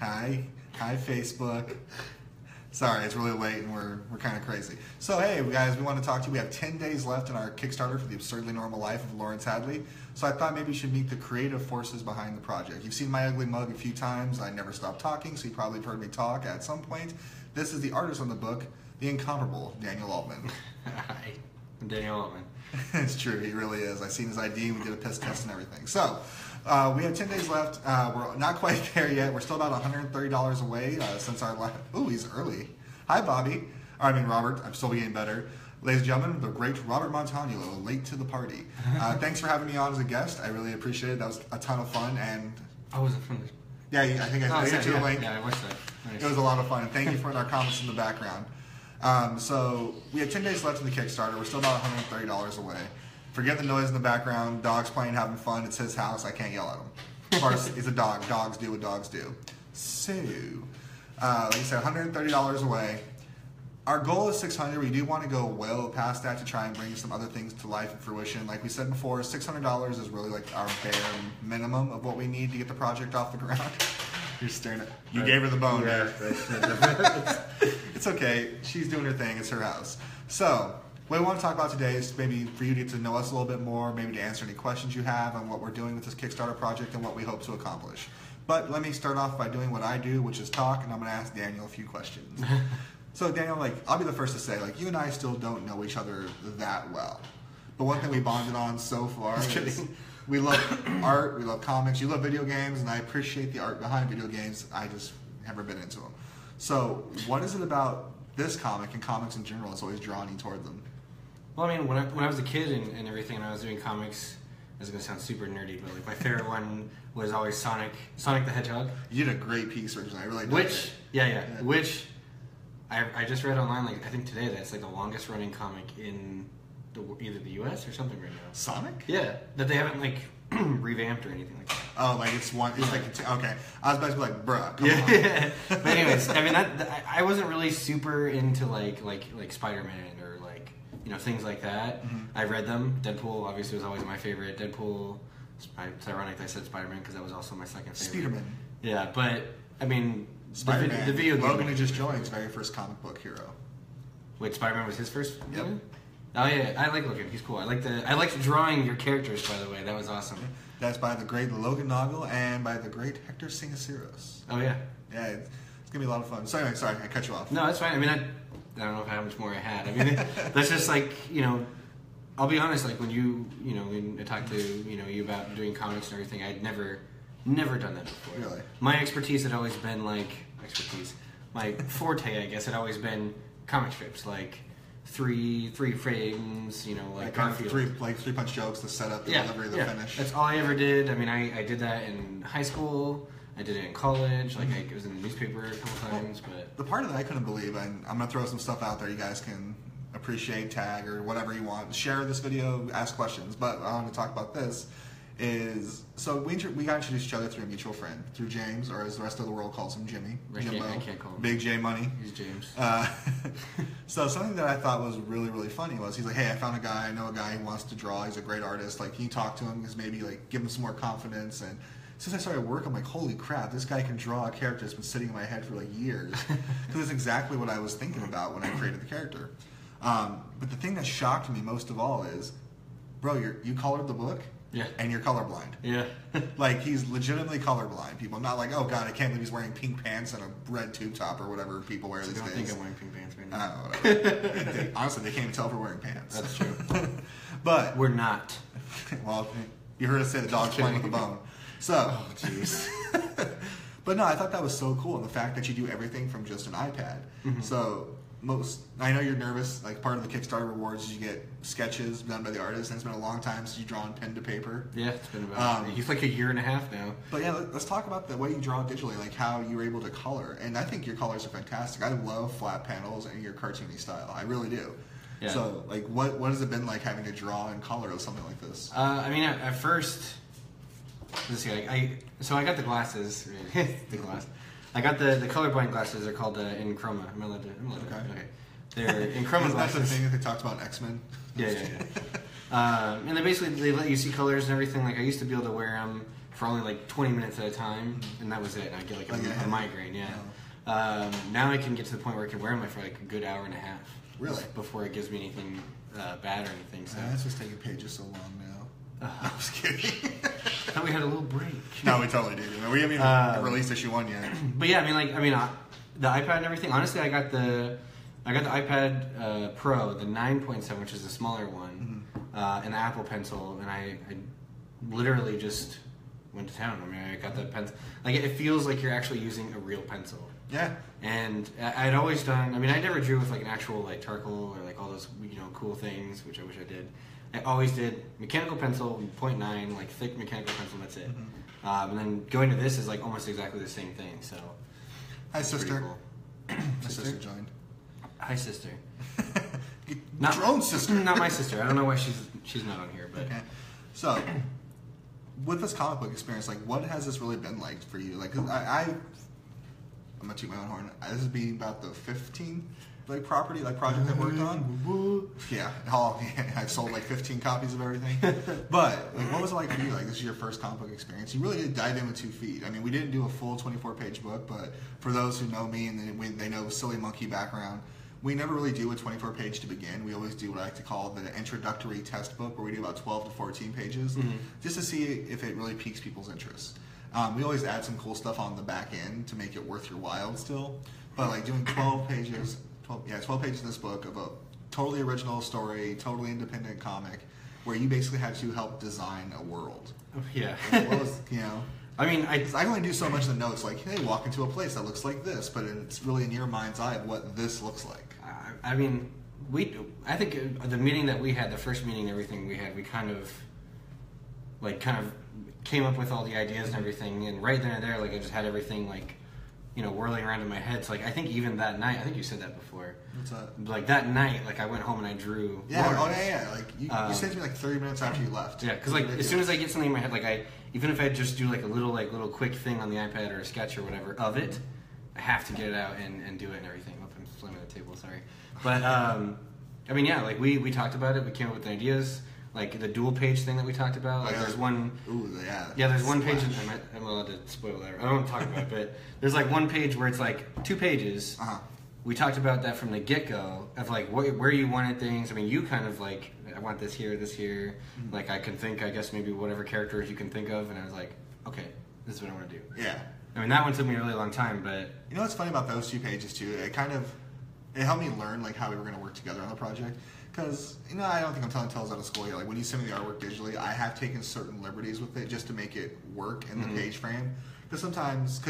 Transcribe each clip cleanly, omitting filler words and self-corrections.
Hi. Hi, Facebook. Sorry, it's really late and we're kind of crazy. So hey, guys, we want to talk to you. We have 10 days left in our Kickstarter for the Absurdly Normal Life of Lawrence Hadley. So I thought maybe you should meet the creative forces behind the project. You've seen my ugly mug a few times. I never stop talking, so you probably have heard me talk at some point. This is the artist on the book, the incomparable Daniel Altman. Hi, I'm Daniel Altman. It's true, he really is. I've seen his ID, we did a piss test and everything. So, we have 10 days left. We're not quite there yet. We're still about $130 away since our last... Ooh, he's early. Hi, Bobby. Robert. I'm still getting better. Ladies and gentlemen, the great Robert Montagnolo, late to the party. Thanks for having me on as a guest. I really appreciate it. That was a ton of fun. And I wasn't from this. Yeah, I think I sent you a link. Yeah, I watched that. Nice. It was a lot of fun. And thank you for our comments in the background. So we have 10 days left in the Kickstarter. We're still about $130 away. Forget the noise in the background. Dogs playing, having fun. It's his house. I can't yell at him. Of course, he's a dog. Dogs do what dogs do. So, like I said, $130 away. Our goal is $600. We do want to go well past that to try and bring some other things to life and fruition. Like we said before, $600 is really like our bare minimum of what we need to get the project off the ground. You're staring at... You gave her the bone there. It's okay. She's doing her thing. It's her house. So, what we want to talk about today is maybe for you to get to know us a little bit more, maybe to answer any questions you have on what we're doing with this Kickstarter project and what we hope to accomplish. But let me start off by doing what I do, which is talk, and I'm going to ask Daniel a few questions. So Daniel, I'll be the first to say, you and I still don't know each other that well. But one thing we bonded on so far is we love art, we love comics, you love video games, and I appreciate the art behind video games. I just never been into them. So what is it about this comic and comics in general that's always drawn you toward them? Well, I mean, when I was a kid and everything, and I was doing comics, this is going to sound super nerdy, but my favorite one was always Sonic the Hedgehog. You did a great piece originally. I really did. Which I just read online, I think today, that's the longest running comic in either the U.S. or something right now. Sonic? Yeah, that they haven't revamped or anything like that. Oh, it's one. It's okay. I was about to be bruh, come on. Yeah. But anyways, I mean, I wasn't really super into like Spider-Man or things like that. Mm-hmm. I read them. Deadpool obviously was always my favorite. Deadpool. It's ironic that I said Spider-Man because that was also my second favorite. Spider-Man. Yeah, but I mean, Spider-Man. The video game. Logan who just joined his very first comic book hero. Wait, Spider-Man was his first? Yep. Movie? Oh yeah, I like Logan. He's cool. I liked drawing your characters, by the way. That was awesome. That's by the great Logan Noggle and by the great Hector Singaceros. Oh yeah. Yeah, it's gonna be a lot of fun. So anyway, sorry, I cut you off. No, that's fine. I mean, I don't know how much more I had. I mean, that's just I'll be honest. When when I talked to you about doing comics and everything, I'd never done that before. Really? My expertise had always been my forte, I guess, had always been comic strips, three frames, Garfield. Three punch jokes, the setup, the delivery, the finish. That's all I ever did. I mean, I did that in high school. I did it in college. I was in the newspaper a couple times. But the part that I couldn't believe, and I'm gonna throw some stuff out there. You guys can appreciate, tag, or whatever you want. Share this video, ask questions. But I want to talk about this. So we got introduced to each other through a mutual friend, through James, or as the rest of the world calls him, Jimmy. Jimbo. I can't call him. Big J Money. He's James. So something that I thought was really, really funny was he's like, hey, I found a guy, I know a guy who wants to draw, he's a great artist, can you talk to him, because maybe give him some more confidence. And since I started work, I'm like, holy crap, this guy can draw a character that's been sitting in my head for years. Because it's exactly what I was thinking about when I created the character. But the thing that shocked me most of all is, bro, you colored the book? Yeah. And you're colorblind. Yeah. He's legitimately colorblind. People not oh god, I can't believe he's wearing pink pants and a red tube top or whatever people wear these days. I don't think I'm wearing pink pants right now. Whatever. Honestly, they can't even tell if we're wearing pants. That's true. But we're not. Well, you heard us say the dog's playing with the bone. So, oh jeez. But no, I thought that was so cool, and the fact that you do everything from just an iPad. Mm-hmm. So I know you're nervous. Part of the Kickstarter rewards is you get sketches done by the artist, and it's been a long time since you've drawn pen to paper. Yeah, it's been about a year and a half now. But yeah, let's talk about the way you draw digitally, how you were able to color. And I think your colors are fantastic. I love flat panels and your cartoony style. I really do. Yeah. So, what has it been like having to draw and color with something like this? I mean, at first, let's see, I got the glasses. The glass. I got the colorblind glasses. They're called in chroma. I'm allowed to. Okay. They're in chroma glasses. That's the thing that they talked about in X-Men. Yeah. And they let you see colors and everything. I used to be able to wear them for only like 20 minutes at a time, and that was it. And I'd get like a migraine. Yeah. Oh. Now I can get to the point where I can wear them for like a good hour and a half. Really? Before it gives me anything bad or anything. So it's just taking pages so long now. I was kidding. I thought we had a little break. No, we totally did. We haven't even released issue 1 yet. But yeah, the iPad and everything. Honestly, I got the iPad Pro, the 9.7, which is the smaller one, and the Apple Pencil, and I literally just went to town. I got the pencil. Like, it feels like you're actually using a real pencil. Yeah. And I'd always done. I never drew with like an actual like charcoal or like all those cool things, which I wish I did. I always did mechanical pencil, 0.9, like thick mechanical pencil. That's it. And then going to this is like almost exactly the same thing. So, hi sister. Cool. My sister joined. Hi sister. Not your own sister. Not my sister. I don't know why she's not on here. But okay. So, with this comic book experience, like, what has this really been like for you? Like, 'cause I'm gonna toot my own horn. This has been about the 15th project I worked on. Yeah, I've sold like 15 copies of everything. But like, what was it like for you? Like, this is your first comic book experience. You really did dive in with 2 feet. We didn't do a full 24-page book, but for those who know me and they know Silly Monkey background, we never really do a 24-page to begin. We always do what I like to call the introductory test book, where we do about 12 to 14 pages, just to see if it really piques people's interest. We always add some cool stuff on the back end to make it worth your while still. But like doing 12 pages in this book of a totally original story, totally independent comic, where you basically had to help design a world. Yeah. I can only do so much in the notes, like, hey, walk into a place that looks like this, but it's really in your mind's eye of what this looks like. I think the meeting that we had, the first meeting, everything we had, we kind of came up with all the ideas and everything, and right then and there, like, I just had everything, like, whirling around in my head. So, like, I think even that night, I think you said that before. What's that? Like, that night, like, I went home and I drew. Yeah, Like, you said to me, like, 30 minutes after you left. Yeah, because, like, as soon as I get something in my head, like, even if I just do, like, a little quick thing on the iPad or a sketch or whatever of it, I have to get it out and do it and everything. Oh, I'm slamming the table, sorry. But, like, we talked about it. We came up with ideas. Like the dual page thing that we talked about. Like there's one. Ooh, yeah. Yeah, there's one page. I'm allowed to spoil that. I don't want to talk about it, but there's like one page where it's like 2 pages. We talked about that from the get-go of like where you wanted things. You kind of like, I want this here. Like I can think, I guess maybe whatever characters you can think of, and I was like, okay, this is what I want to do. Yeah. That one took me a really long time, but you know what's funny about those 2 pages too? It helped me learn like how we were going to work together on the project. Because, I don't think I'm telling tales out of school here. Like, when you send me the artwork digitally, I have taken certain liberties with it just to make it work in the page frame. Because sometimes,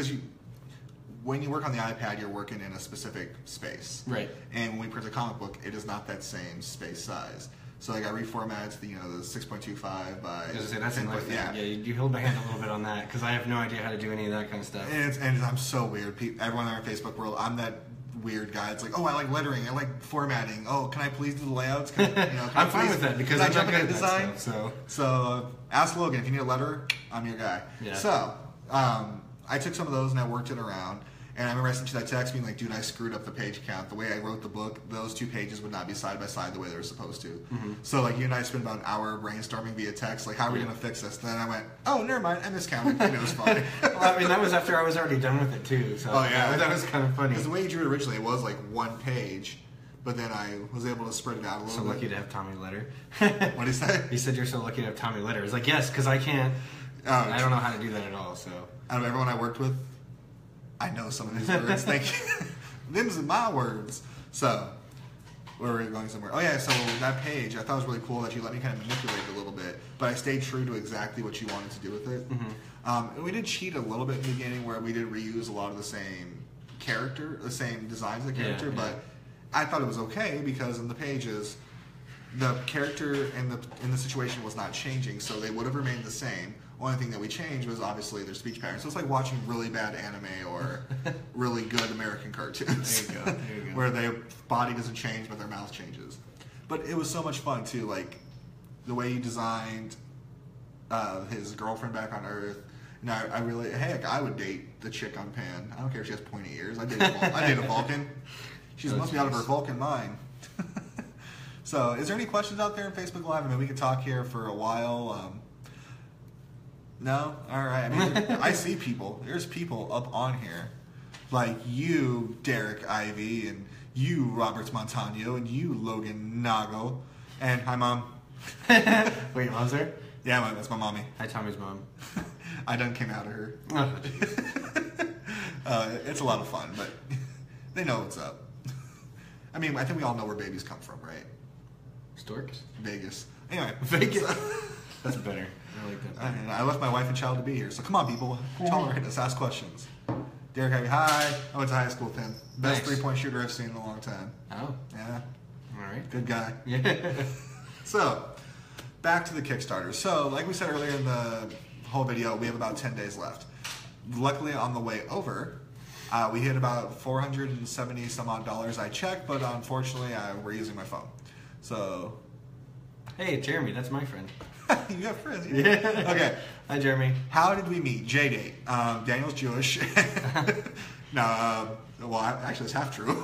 when you work on the iPad, you're working in a specific space. Right. And when we print a comic book, it is not that same space size. So, like, I reformatted the 6.25 by... That's another thing. Yeah, you hold my hand a little bit on that, because I have no idea how to do any of that kind of stuff. And I'm so weird. Everyone in our Facebook world, I'm that weird guy. It's like, oh, I like lettering, I like formatting. Oh, can I please do the layouts? I'm fine with that because I'm not good at design. So ask Logan if you need a letterer. I'm your guy. Yeah. So I took some of those and I worked it around. And I remember I sent you that text being like, dude, I screwed up the page count. The way I wrote the book, those 2 pages would not be side by side the way they were supposed to. So like you and I spent about an hour brainstorming via text, like how are we going to fix this? And then I went, oh, never mind, I miscounted. It was fine. Well, that was after I was already done with it too. So that was kind of funny. Because the way you drew it originally, it was like 1 page, but then I was able to spread it out a little bit. So lucky to have Tommy Letter. What did he say? He said you're so lucky to have Tommy Letter. It's like, yes, because I can't. I don't know how to do that at all. So out of everyone I worked with, I know some of these words. Thank you. Them's my words. So, where were we going somewhere? Oh yeah, so that page, I thought it was really cool that you let me kind of manipulate it a little bit, but I stayed true to exactly what you wanted to do with it. And we did cheat a little bit in the beginning where we did reuse a lot of the same designs of the character, but I thought it was okay because in the pages, the character in the situation was not changing, so they would have remained the same. Only thing that we changed was obviously their speech patterns. So it's like watching really bad anime or really good American cartoons. There you go. Where their body doesn't change, but their mouth changes. But it was so much fun too, like the way you designed his girlfriend back on Earth. Now I would date the chick on Pan. I don't care if she has pointy ears. I date a Vulcan. She must be out of her Vulcan mind. So, is there any questions out there in Facebook Live? We could talk here for a while. No? Alright. I mean, I see people. There's people up on here. Like you, Derek Ivy, and you, Robert Montano, and you, Logan Nago. And hi, Mom. Wait, your mom's there? Yeah, that's my mommy. Hi, Tommy's mom. I done came out of her. Oh, jeez. It's a lot of fun, but they know what's up. I mean, I think we all know where babies come from, right? Storks? Vegas. Anyway. Vegas. That's better. I like that. I left my wife and child to be here. So come on, people. Tolerate us. Ask questions. Derek Ivy, hi. I went to high school with him. Best Nice. 3-point shooter I've seen in a long time. Oh, Yeah. all right. Good guy. Yeah. So, back to the Kickstarter. So, like we said earlier in the whole video, we have about 10 days left. Luckily, on the way over, we hit about 470 some odd dollars. I checked, but unfortunately, we're using my phone. So, Hey, Jeremy, that's my friend. you have friends. Yeah. Okay. Hi, Jeremy. How did we meet? J-date. Daniel's Jewish. No, well, actually, it's half true.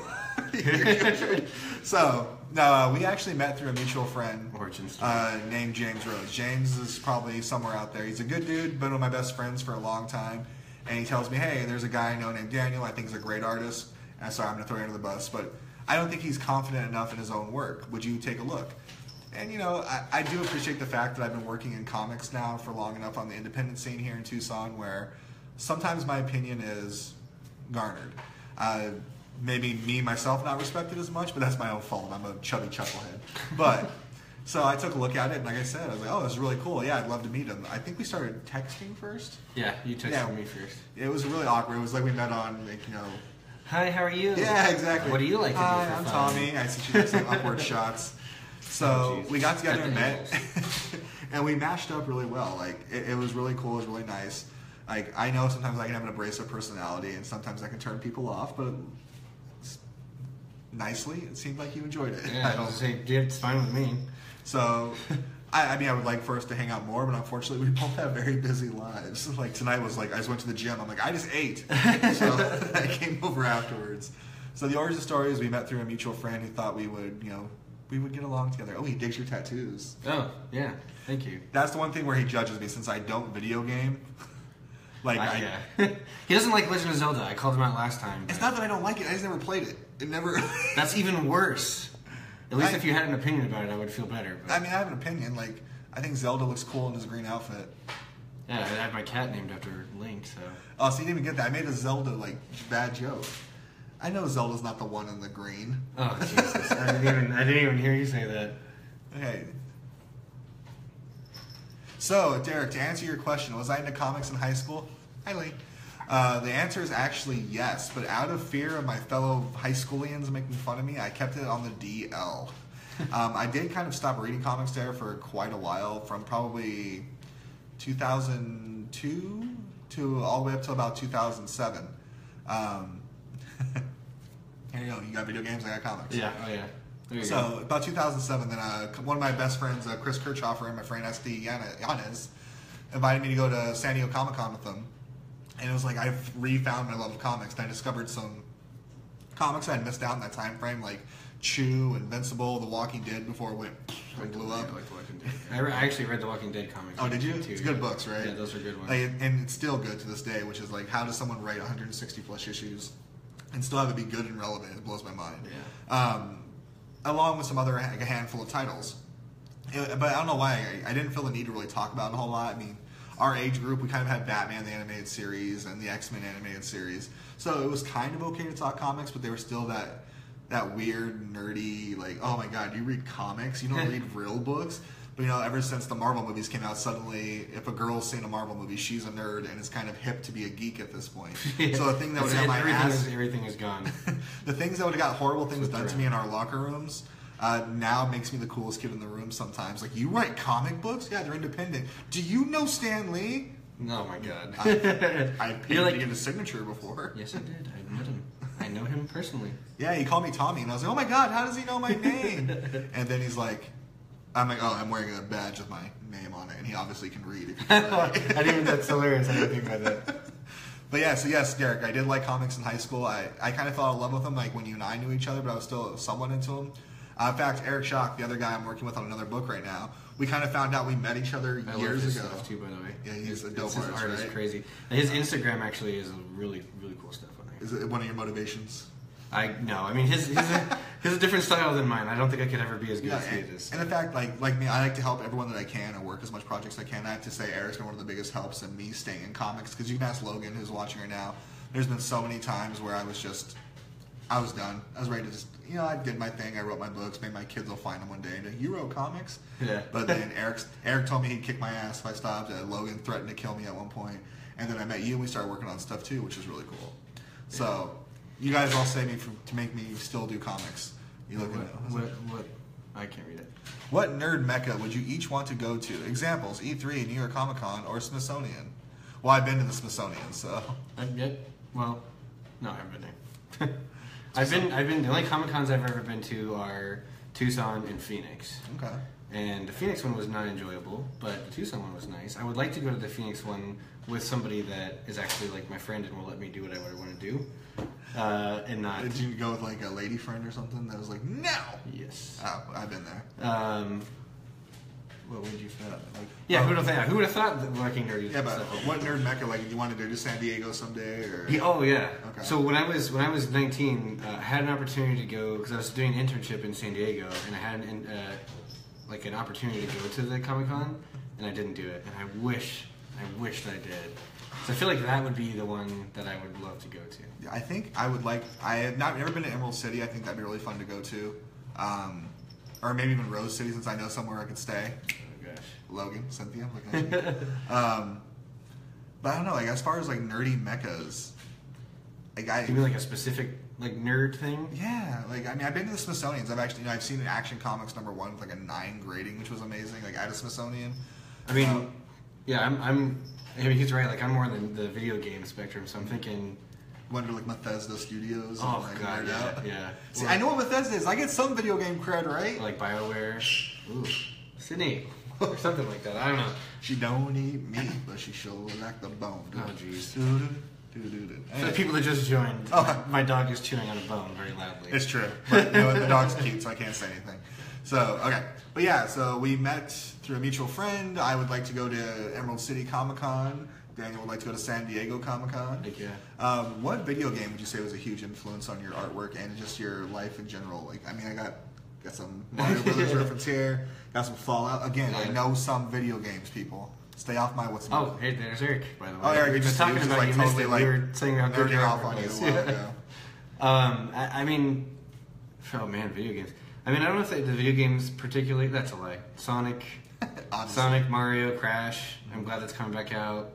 So, no, we actually met through a mutual friend Origin story. named James Rose. James is probably somewhere out there. He's a good dude, been one of my best friends for a long time. And he tells me, hey, there's a guy I know named Daniel. I think he's a great artist. And sorry, I'm going to throw you under the bus, but I don't think he's confident enough in his own work. Would you take a look? And, you know, I do appreciate the fact that I've been working in comics now for long enough on the independent scene here in Tucson where sometimes my opinion is garnered. Maybe me, myself, not respected as much, but that's my own fault. I'm a chubby chucklehead. But, so I took a look at it, and like I said, I was like, oh, this is really cool. Yeah, I'd love to meet him. I think we started texting first. Yeah, you texted me first. It was really awkward. It was like we met on, like, you know... Hi, how are you? Yeah, exactly. What do you like to do Hi, for I'm fun? Tommy. I see she does some upward shots. So we got together and met, and we matched up really well. Like it was really cool. It was really nice. Like I know sometimes I can have an abrasive personality, and sometimes I can turn people off. But nicely, it seemed like you enjoyed it. Yeah, I was say, it's fine with me. So, I mean, I would like for us to hang out more, but unfortunately, we both have very busy lives. Like tonight was like I just went to the gym. I'm like I just ate, so I came over afterwards. So the origin story is we met through a mutual friend who thought we would, you know. We would get along together. Oh, he digs your tattoos. Oh, yeah. Thank you. That's the one thing where he judges me since I don't video game. Like, yeah. He doesn't like Legend of Zelda. I called him out last time. It's not that I don't like it. I just never played it. It never... That's even worse. At least if you had an opinion about it, I would feel better. But... I mean, I have an opinion. Like, I think Zelda looks cool in his green outfit. Yeah, I had my cat named after Link, so... Oh, so you didn't even get that. I made a Zelda, like, bad joke. I know Zelda's not the one in the green. Oh, Jesus. I didn't even hear you say that. Okay. So, Derek, to answer your question, was I into comics in high school? Hi, Lee. The answer is actually yes, but out of fear of my fellow high schoolians making fun of me, I kept it on the DL. I did kind of stop reading comics there for quite a while, from probably 2002 to all the way up to about 2007. Here you go. You got video games, I got comics. Yeah, oh yeah. There you So go. about 2007, then one of my best friends, Chris Kirchhoffer, and my friend SD Yanez, invited me to go to San Diego Comic Con with them. And it was like I refound my love of comics, and I discovered some comics I had missed out in that time frame, like Chew, Invincible, The Walking Dead, before it went and blew up. I like The Walking Dead. I actually read The Walking Dead comics. Oh, did you? Too, It's good books, right? Yeah, those are good ones. Like, and it's still good to this day, which is like, how does someone write 160 plus issues and still have it be good and relevant? It blows my mind. Yeah. Along with some other, like a handful of titles. But I don't know why I didn't feel the need to really talk about it a whole lot. I mean, our age group, we kind of had Batman the animated series and the X-Men animated series, so it was kind of okay to talk comics, but they were still that weird nerdy, like, oh my god, you read comics, you don't read real books. But you know, ever since the Marvel movies came out, suddenly if a girl's seen a Marvel movie, she's a nerd, and it's kind of hip to be a geek at this point. So the thing that would have my ass, everything is gone. the things that would have got horrible things done to me in our locker rooms. Now makes me the coolest kid in the room sometimes. Like, you write comic books? Yeah, they're independent. Do you know Stan Lee? Oh my god. I paid to get his signature before. Yes, I did. I met him. I know him personally. Yeah, he called me Tommy, and I was like, oh my god, how does he know my name? And then he's like, I'm like, oh, I'm wearing a badge with my name on it, and he obviously can read. If I didn't even, that's hilarious. I didn't think about that. But yeah, so yes, Derek, I did like comics in high school. I kind of fell in love with them, like when you and I knew each other, but I was still somewhat into them. In fact, Eric Schock, the other guy I'm working with on another book right now, We kind of found out we met each other years his ago. Stuff too, by the way. Yeah, he's a dope his artist, art right? is crazy. And his Instagram actually is really cool stuff on there. Is it one of your motivations? No, I mean his a different style than mine. I don't think I could ever be as good as he is. And in fact, like me, I like to help everyone that I can and work as much projects as I can. I have to say, Eric's been one of the biggest helps in me staying in comics, because you can ask Logan, who's watching right now. There's been so many times where I was done. I was ready to just, I did my thing. I wrote my books. Maybe my kids will find them one day. And you wrote comics? Yeah. But then Eric told me he'd kick my ass if I stopped. Logan threatened to kill me at one point. And then I met you, and we started working on stuff too, which is really cool. So you guys all save me to make me still do comics. You look at what? I can't read it. What nerd mecca would you each want to go to? Examples: E3, New York Comic Con, or Smithsonian. Well, I've been to the Smithsonian, so. Well, no, I haven't been there. I've been. The only Comic Cons I've ever been to are Tucson and Phoenix. Okay. And the Phoenix one was not enjoyable, but the Tucson one was nice. I would like to go to the Phoenix one with somebody that is actually like my friend and will let me do what I would want to do, and not. Did you go with like a lady friend or something that was like, no? Yes. Oh, I've been there. What would you thought? Who would have thought that working nerdy? Yeah, but what nerd mecca? Like, you want to go to San Diego someday, or? Yeah, oh yeah. Okay. So when I was 19, I had an opportunity to go because I was doing an internship in San Diego, and I had an opportunity to go to the Comic Con, and I didn't do it, and I wished that I did. So I feel like that would be the one that I would love to go to. Yeah, I think I would like. I have never been to Emerald City. I think that'd be really fun to go to, or maybe even Rose City, since I know somewhere I could stay. Oh gosh. Logan, Cynthia, I'm looking at you. But I don't know. Like, as far as like nerdy meccas, like You mean like a specific like nerd thing? Yeah, like, I mean, I've been to the Smithsonian's. I've actually, I've seen Action Comics #1 with like a 9 grading, which was amazing. Like, at a Smithsonian. I mean, yeah, I mean, he's right. Like, I'm more in the video game spectrum, so I'm thinking. Wonder like Bethesda Studios. Oh like, god, yeah. See, I know what Bethesda is. I get some video game cred, right? Like BioWare. Ooh, Sydney, or something like that. I don't know. She don't eat meat, but she sure like the bone. Oh jeez. Anyway. For the people that just joined, my dog is chewing on a bone very loudly. It's true. But, the dog's cute, so I can't say anything. So, okay. But yeah, so we met through a mutual friend. I would like to go to Emerald City Comic Con. Daniel would like to go to San Diego Comic Con. Heck yeah. What video game would you say was a huge influence on your artwork and just your life in general? Like, I mean, I got some Mario Brothers reference here. Got some Fallout. Again, I know some video games, people. Stay off my what's new. Oh, hey, there's Eric, by the way. Oh, Eric, we were just talking about like, you. totally, Missed it. like, We were saying how good nerding your off artwork on you a was. while ago. I mean, oh man, video games. I mean, I don't know if the video games particularly. That's a lie. Sonic, Mario, Crash. I'm glad that's coming back out.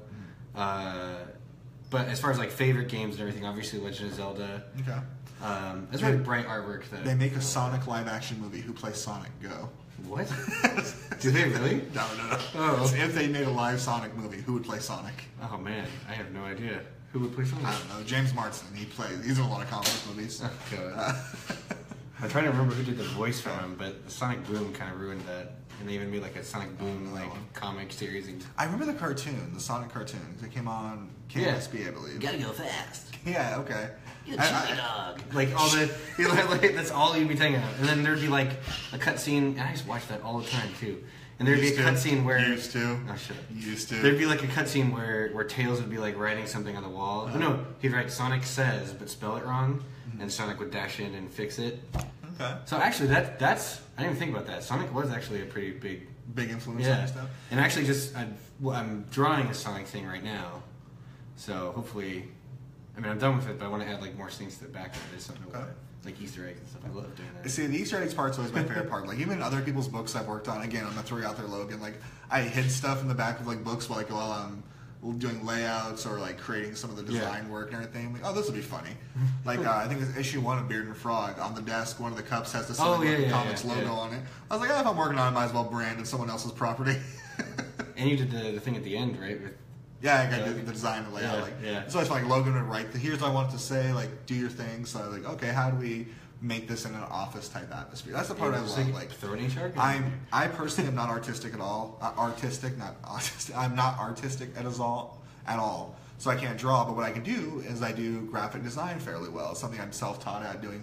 But as far as like favorite games and everything, obviously Legend of Zelda. Okay. That's really bright artwork. They make a Sonic live-action movie. Who plays Sonic? Go. What? Do they really? No. Oh. If they made a live Sonic movie, who would play Sonic? Oh man, I have no idea. Who would play Sonic? I don't know. James Marsden. He's in a lot of comic book movies. Oh, God. I'm trying to remember who did the voice for him, but the Sonic Boom kind of ruined that. And they even made like a Sonic Boom comic series. I remember the cartoon, the Sonic cartoon. It came on KSB, I believe. You gotta go fast. Yeah, okay. You're a chili dog. Like all that's all you'd be thinking of. And then there'd be like a cutscene, and I used to watch that all the time too. And there'd be a cutscene where Used to. Oh shut up. Used to. There'd be like a cutscene where Tails would be like writing something on the wall. Oh, no, he'd write Sonic says, but spell it wrong, and Sonic would dash in and fix it. Okay. So actually, that's I didn't even think about that. Sonic was actually a pretty big influence on your stuff. And actually, I'm drawing a Sonic thing right now, so hopefully, I mean I'm done with it, but I want to add like more things to the back of it. Something like Easter eggs and stuff. I love doing that. See, the Easter eggs part's always my favorite part. Like, even other people's books I've worked on. Again, I'm gonna throw you out there, Logan. Like, I hid stuff in the back of like books while I'm doing layouts or like creating some of the design work and everything. I'm like, oh, this will be funny. Like, I think it's issue 1 of Beard and Frog. On the desk, one of the cups has the Comics logo on it. I was like, if I'm working on it, I might as well brand it someone else's property. And you did the thing at the end, right? Yeah, I did the design and layout. It's always fun. Like, Logan would write, here's what I want it to say, like, do your thing. So I was like, okay, how do we make this in an office type atmosphere? That's the part I love. Like, throwing each other. I personally am not artistic at all. Not autistic. I'm not artistic at all. So I can't draw. But what I can do is I do graphic design fairly well. It's something I'm self-taught at doing,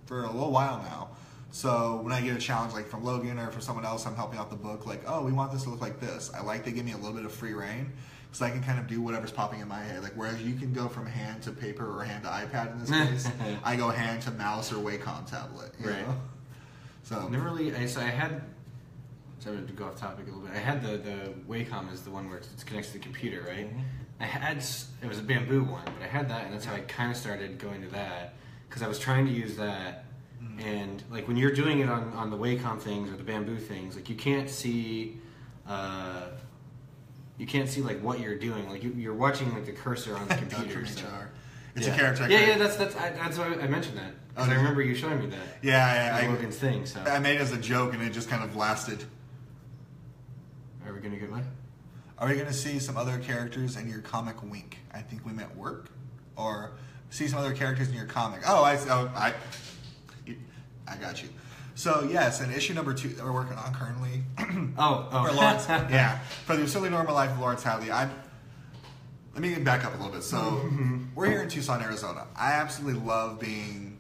for a little while now. So when I get a challenge like from Logan or from someone else, I'm helping out the book. Like, oh, we want this to look like this. I like they give me a little bit of free reign, so I can kind of do whatever's popping in my head. Like whereas you can go from hand to paper or hand to iPad in this case, I go hand to mouse or Wacom tablet. You know? So never really. So I had. Sorry to go off topic a little bit. I had the Wacom is the one where it connects to the computer, right? I had, it was a bamboo one, but I had that, and that's how I kind of started going to that, because I was trying to use that, and like when you're doing it on the Wacom things or the bamboo things, like you can't see like what you're doing. Like you're watching like the cursor on the computer. It's a character. Yeah, that's why I mentioned that. Because I remember you showing me that. Yeah, Logan's thing. So I made it as a joke, and it just kind of lasted. Are we gonna get what? Are we gonna see some other characters in your comic wink? I think we meant work, or see some other characters in your comic. I got you. So yes, in issue number 2 that we're working on currently. For Lawrence, for the Absurdly Normal Life of Lawrence Hadley. Let me back up a little bit. So we're here in Tucson, Arizona. I absolutely love being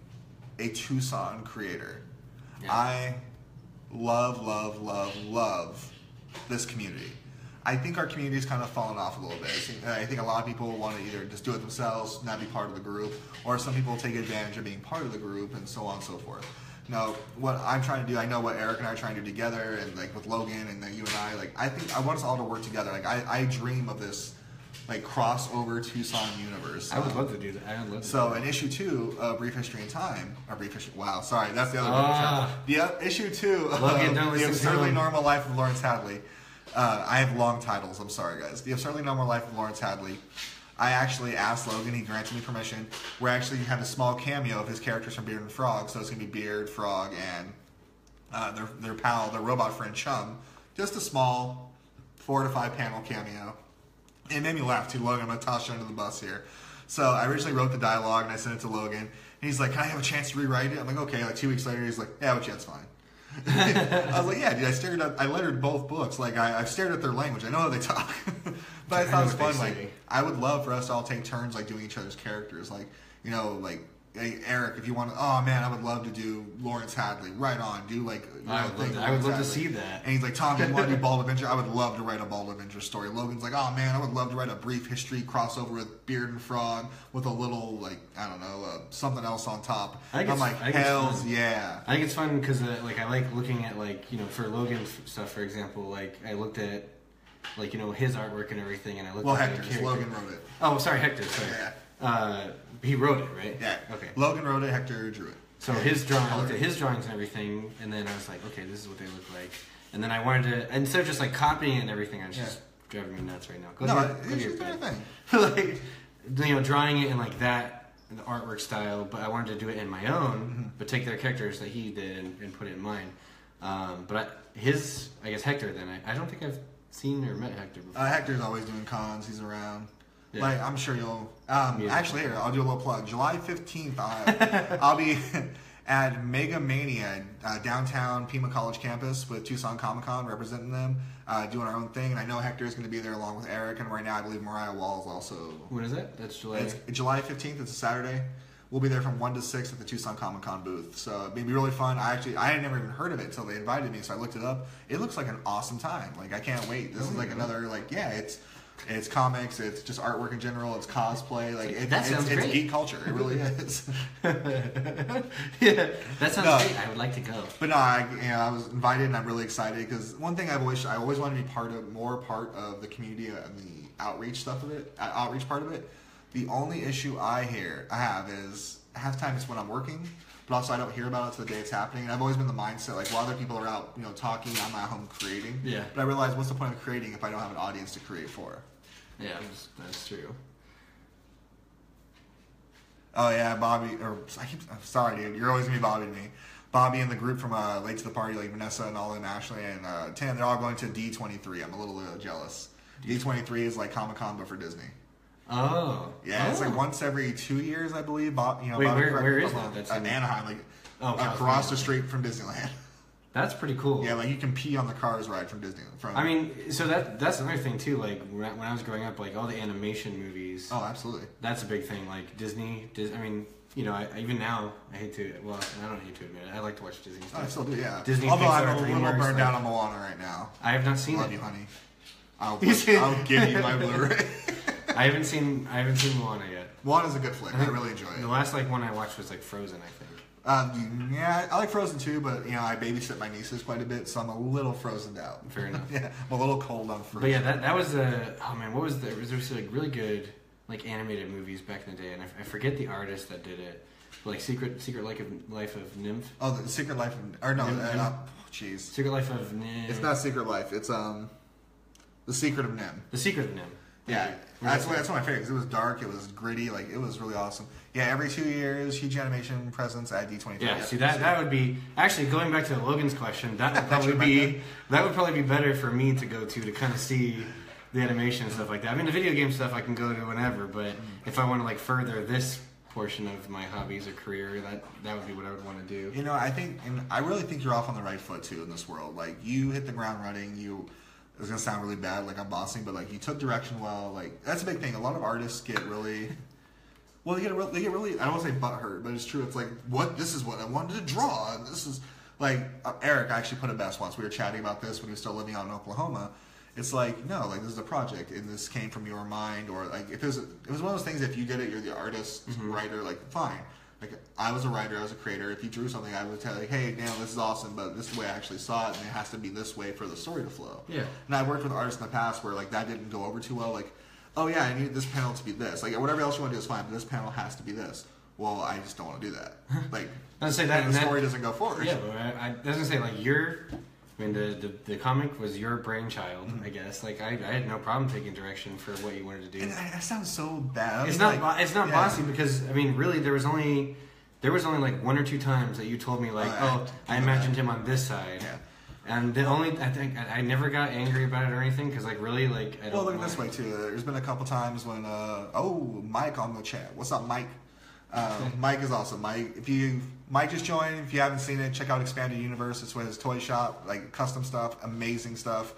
a Tucson creator. Yeah. I love this community. I think our community's kind of fallen off a little bit. I think a lot of people want to either just do it themselves, not be part of the group, or some people take advantage of being part of the group, and so on and so forth. No, what I'm trying to do, I know what Eric and I are trying to do together, and like with Logan and then you and I, like I think I want us all to work together. Like I dream of this like crossover Tucson universe. I would love to do that. I would love to. So in issue 2 of Brief History in Time, or Brief History, wow, sorry, that's the other one. The issue 2 of The Absurdly Normal Life of Lawrence Hadley. I have long titles, I'm sorry guys. The Absurdly Normal Life of Lawrence Hadley. I actually asked Logan, he granted me permission. We're actually have a small cameo of his characters from Beard and Frog, so it's going to be Beard, Frog, and their pal, their robot friend Chum. Just a small 4 to 5 panel cameo. It made me laugh too, Logan. I'm going to toss you under the bus here. So I originally wrote the dialogue and I sent it to Logan. And he's like, can I have a chance to rewrite it? I'm like, okay. Like 2 weeks later, he's like, yeah, but yeah, it's fine. I was like, yeah, dude, I lettered both books. Like, I've stared at their language. I know how they talk. But I thought it was fun. Like, I would love for us to all take turns, like, doing each other's characters. Like, you know, like, hey, Eric, if you want to, oh, man, I would love to do Lawrence Hadley. Right on. Do, like, I would love to see that. And he's like, Tom, you want to do Bald Adventure? I would love to write a Bald Adventure story. Logan's like, oh, man, I would love to write a brief history crossover with Beard and Frog with a little, like, I don't know, something else on top. I'm like, hells yeah. I think it's fun because, like, I like looking at, like, you know, for Logan stuff, for example, like, I looked at, like, you know, his artwork and everything, and I looked at Hector's. Logan wrote it. Oh, sorry, Hector. Sorry. Yeah. He wrote it, right? Yeah. Okay. Logan wrote it, Hector drew it. So his drawing, I looked at his drawings and everything, and then I was like, okay, this is what they look like. And then I wanted to, instead of just like copying it and everything, it's just driving me nuts right now. It's just their thing. Like, you know, drawing it in like that, the artwork style, but I wanted to do it in my own, but take their characters that he did and put it in mine. But I guess Hector, then, I don't think I've seen or met Hector before. Hector's always doing cons, he's around. Yeah. Like, I'm sure you'll... actually, here, I'll do a little plug. July 15th, I'll be at Mega Mania, downtown Pima College campus with Tucson Comic-Con, representing them, doing our own thing. And I know Hector's going to be there along with Eric, and right now I believe Mariah Wall is also... When is that? That's July... It's July 15th. It's a Saturday. We'll be there from 1 to 6 at the Tucson Comic-Con booth. So it'll be really fun. I had never even heard of it until they invited me, so I looked it up. It looks like an awesome time. Like, I can't wait. This is like another, like, yeah, it's comics, it's just artwork in general, it's cosplay, like it's geek culture. It really is. Yeah, that sounds great. I would like to go. But no, I was invited and I'm really excited because one thing I always wanted to be more part of the community and the outreach part of it. The only issue I have is half the time it's when I'm working, but also I don't hear about it till the day it's happening. And I've always been the mindset, like, while other people are out, you know, talking, I'm at home creating. Yeah. But I realize, what's the point of creating if I don't have an audience to create for? Yeah, that's true. Oh yeah, Bobby. I'm sorry, dude. You're always gonna be Bobby to me. Bobby and the group from Late to the Party, like Vanessa and all them, Ashley and Tim, they're all going to D23. I'm a little jealous. D23 is like Comic-Con but for Disney. Oh. Yeah, it's like once every 2 years, I believe. Wait, Bobby, where is that? That's in Anaheim, like across the street from Disneyland. That's pretty cool. Yeah, like you can pee on the Cars ride from Disney. I mean, so that's another thing too. Like when I was growing up, like all the animation movies. Oh, absolutely. That's a big thing. Like Disney. I mean, you know, even now I hate to. Well, I don't hate to admit it. I like to watch Disney stuff. I still do. Yeah. Disney. Although Pixar, I'm a little DreamWorks, burned out on Moana right now. I have not seen Love it. you, honey. I'll give you my Blu-ray. I haven't seen Moana yet. Moana's a good flick. I really enjoy it. The last one I watched was like Frozen, I think. Yeah, I like Frozen too, but you know I babysit my nieces quite a bit, so I'm a little frozened out. Fair enough. Yeah, I'm a little cold on Frozen. But yeah, that was oh man, what was there was like really good like animated movies back in the day, and I forget the artist that did it. Like Secret Life of Nymph. Oh, the Secret Life of jeez. Secret Life of Nim. It's not Secret Life. It's The Secret of Nim. The Secret of Nim. Yeah, that's one of my favorites. It was dark. It was gritty. Like it was really awesome. Yeah, every 2 years, huge animation presence at D23. Yeah, see that would be actually going back to Logan's question. That would probably be better for me to go to kind of see the animation and stuff like that. I mean, the video game stuff I can go to whenever, but if I want to like further this portion of my hobbies or career, that would be what I would want to do. You know, I really think you're off on the right foot too in this world. Like you hit the ground running. It's gonna sound really bad, like I'm bossing, but like you took direction well. Like that's a big thing. A lot of artists get really, well, they get really. I don't want to say butthurt, but it's true. It's like this is what I wanted to draw, and this is like Eric actually put it best once. We were chatting about this when he was still living out in Oklahoma. It's like no, like this is a project, and this came from your mind, or like it was one of those things. If you get it, you're the artist, writer. Like fine. Like I was a writer, I was a creator. If you drew something, I would tell you, like, hey, damn, this is awesome, but this is the way I actually saw it, and it has to be this way for the story to flow. Yeah. And I've worked with artists in the past where like that didn't go over too well. Like, oh yeah, I need this panel to be this. Like whatever else you want to do is fine, but this panel has to be this. Well, I just don't want to do that. Like, I'd say that the story doesn't go forward. Yeah, but I doesn't say like I mean, the comic was your brainchild, I guess. Like, I had no problem taking direction for what you wanted to do. And that sounds so bad. It's not bossy because, I mean, really, there was only like 1 or 2 times that you told me, like, I imagined him on this side. Yeah. And I think I never got angry about it or anything because, like, really, like, I don't Well, look at this way, too. There's been a couple times when, Mike on the chat. What's up, Mike? Mike is awesome. Mike just joined. If you haven't seen it, check out Expanded Universe. It's with his toy shop, like custom stuff, amazing stuff.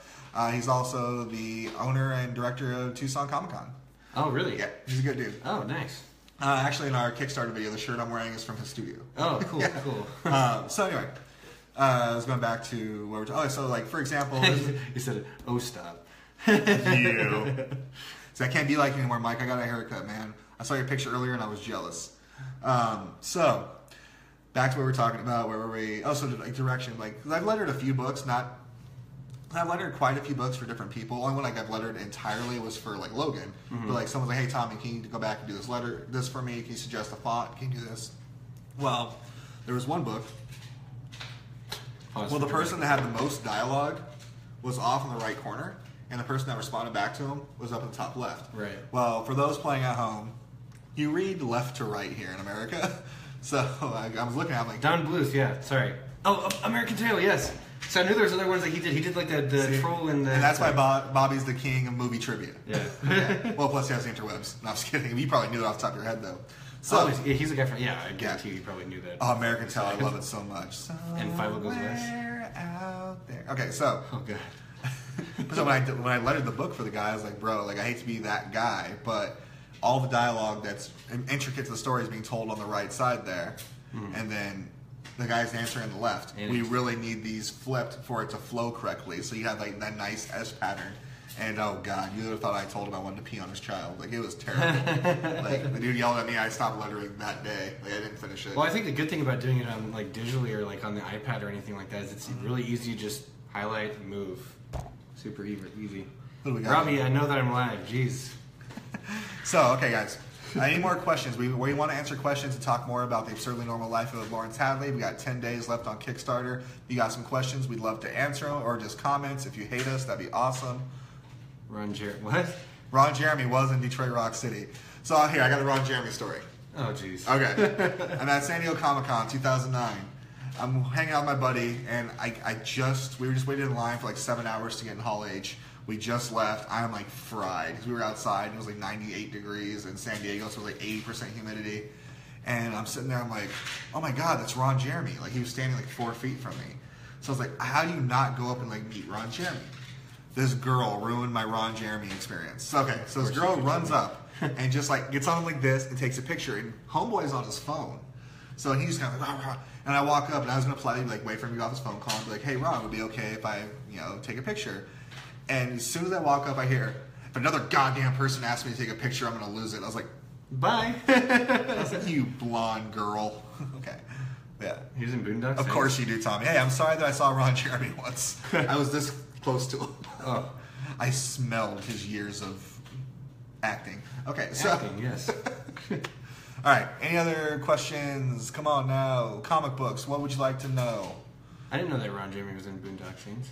He's also the owner and director of Tucson Comic Con. Oh, really? Yeah, he's a good dude. Oh, nice. Actually, in our Kickstarter video, the shirt I'm wearing is from his studio. Oh, cool, yeah. cool. So anyway, I was going back to what we're talking. So like for example, you said, "Oh, stop." You. So I can't be like you anymore, Mike. I got a haircut, man. I saw your picture earlier and I was jealous. So back to what we were talking about. Where were we? Oh, so like direction. Like I've lettered a few books. I've lettered quite a few books for different people. Only one I've lettered entirely was for like Logan. Mm-hmm. But like someone's like, "Hey Tommy, can you go back and do this for me? Can you suggest a font? Can you do this?" Well, there was one book. Well, the person that had the most dialogue was off in the right corner, and the person that responded back to him was up in the top left. Right. Well, for those playing at home, you read left to right here in America. So I was looking at it, I'm like... Don Bluth, yeah, sorry. Oh, American Tail, yes. So I knew there was other ones that he did. He did like the troll and the... And that's why Bobby's the king of movie trivia. Yeah. Yeah. Well, plus he has the interwebs. No, I'm just kidding. You probably knew it off the top of your head, though. So he's a guy from... Yeah, I guarantee you probably knew that. Oh, American Tail, I love it so much. And Five Goes West. Out there. Okay, so... Oh, God. So when I lettered the book for the guy, I was like, bro, like I hate to be that guy, but... all the dialogue that's intricate to the story is being told on the right side there, and then the guy's answering on the left. And we really need these flipped for it to flow correctly. So you have like that nice S pattern. And oh god, you would have thought I told him I wanted to pee on his child. Like it was terrible. Like the dude yelled at me. I stopped lettering that day. Like I didn't finish it. Well, I think the good thing about doing it on like digitally or like on the iPad or anything like that is it's really easy to just highlight and move. Super easy. What do we got? Robbie, I know that I'm live. Jeez. So, okay, guys. Any more questions? We want to answer questions and talk more about the absurdly normal life of Lawrence Hadley. We got 10 days left on Kickstarter. If you got some questions, we'd love to answer them, or just comments. If you hate us, that'd be awesome. What? Ron Jeremy was in Detroit Rock City. So here, I got a Ron Jeremy story. Oh, jeez. Okay. I'm at San Diego Comic-Con 2009. I'm hanging out with my buddy, and we were just waiting in line for like 7 hours to get in Hall H. We just left. I'm like fried because we were outside and it was like 98 degrees in San Diego, so it was like 80% humidity. And I'm sitting there, I'm like, oh my god, that's Ron Jeremy. Like he was standing like 4 feet from me. So I was like, how do you not go up and like meet Ron Jeremy? This girl ruined my Ron Jeremy experience. Okay, so this girl runs up and just like gets on like this and takes a picture, and homeboy's on his phone. So he's kind of like, rah, rah. And I walk up and I was gonna politely like wait for him to get off his phone call and be like, hey Ron, would it be okay if I take a picture? And as soon as I walk up, I hear, if another goddamn person asks me to take a picture, I'm gonna lose it. I was like, bye. I was like, you blonde girl. Okay. Yeah. He was in Boondocks. Of course you do, Tommy. Hey, I'm sorry that I saw Ron Jeremy once. I was this close to him. Oh. I smelled his years of acting. Okay, so. Acting, yes. All right, any other questions? Come on now. Comic books, what would you like to know? I didn't know that Ron Jeremy was in Boondock Saints.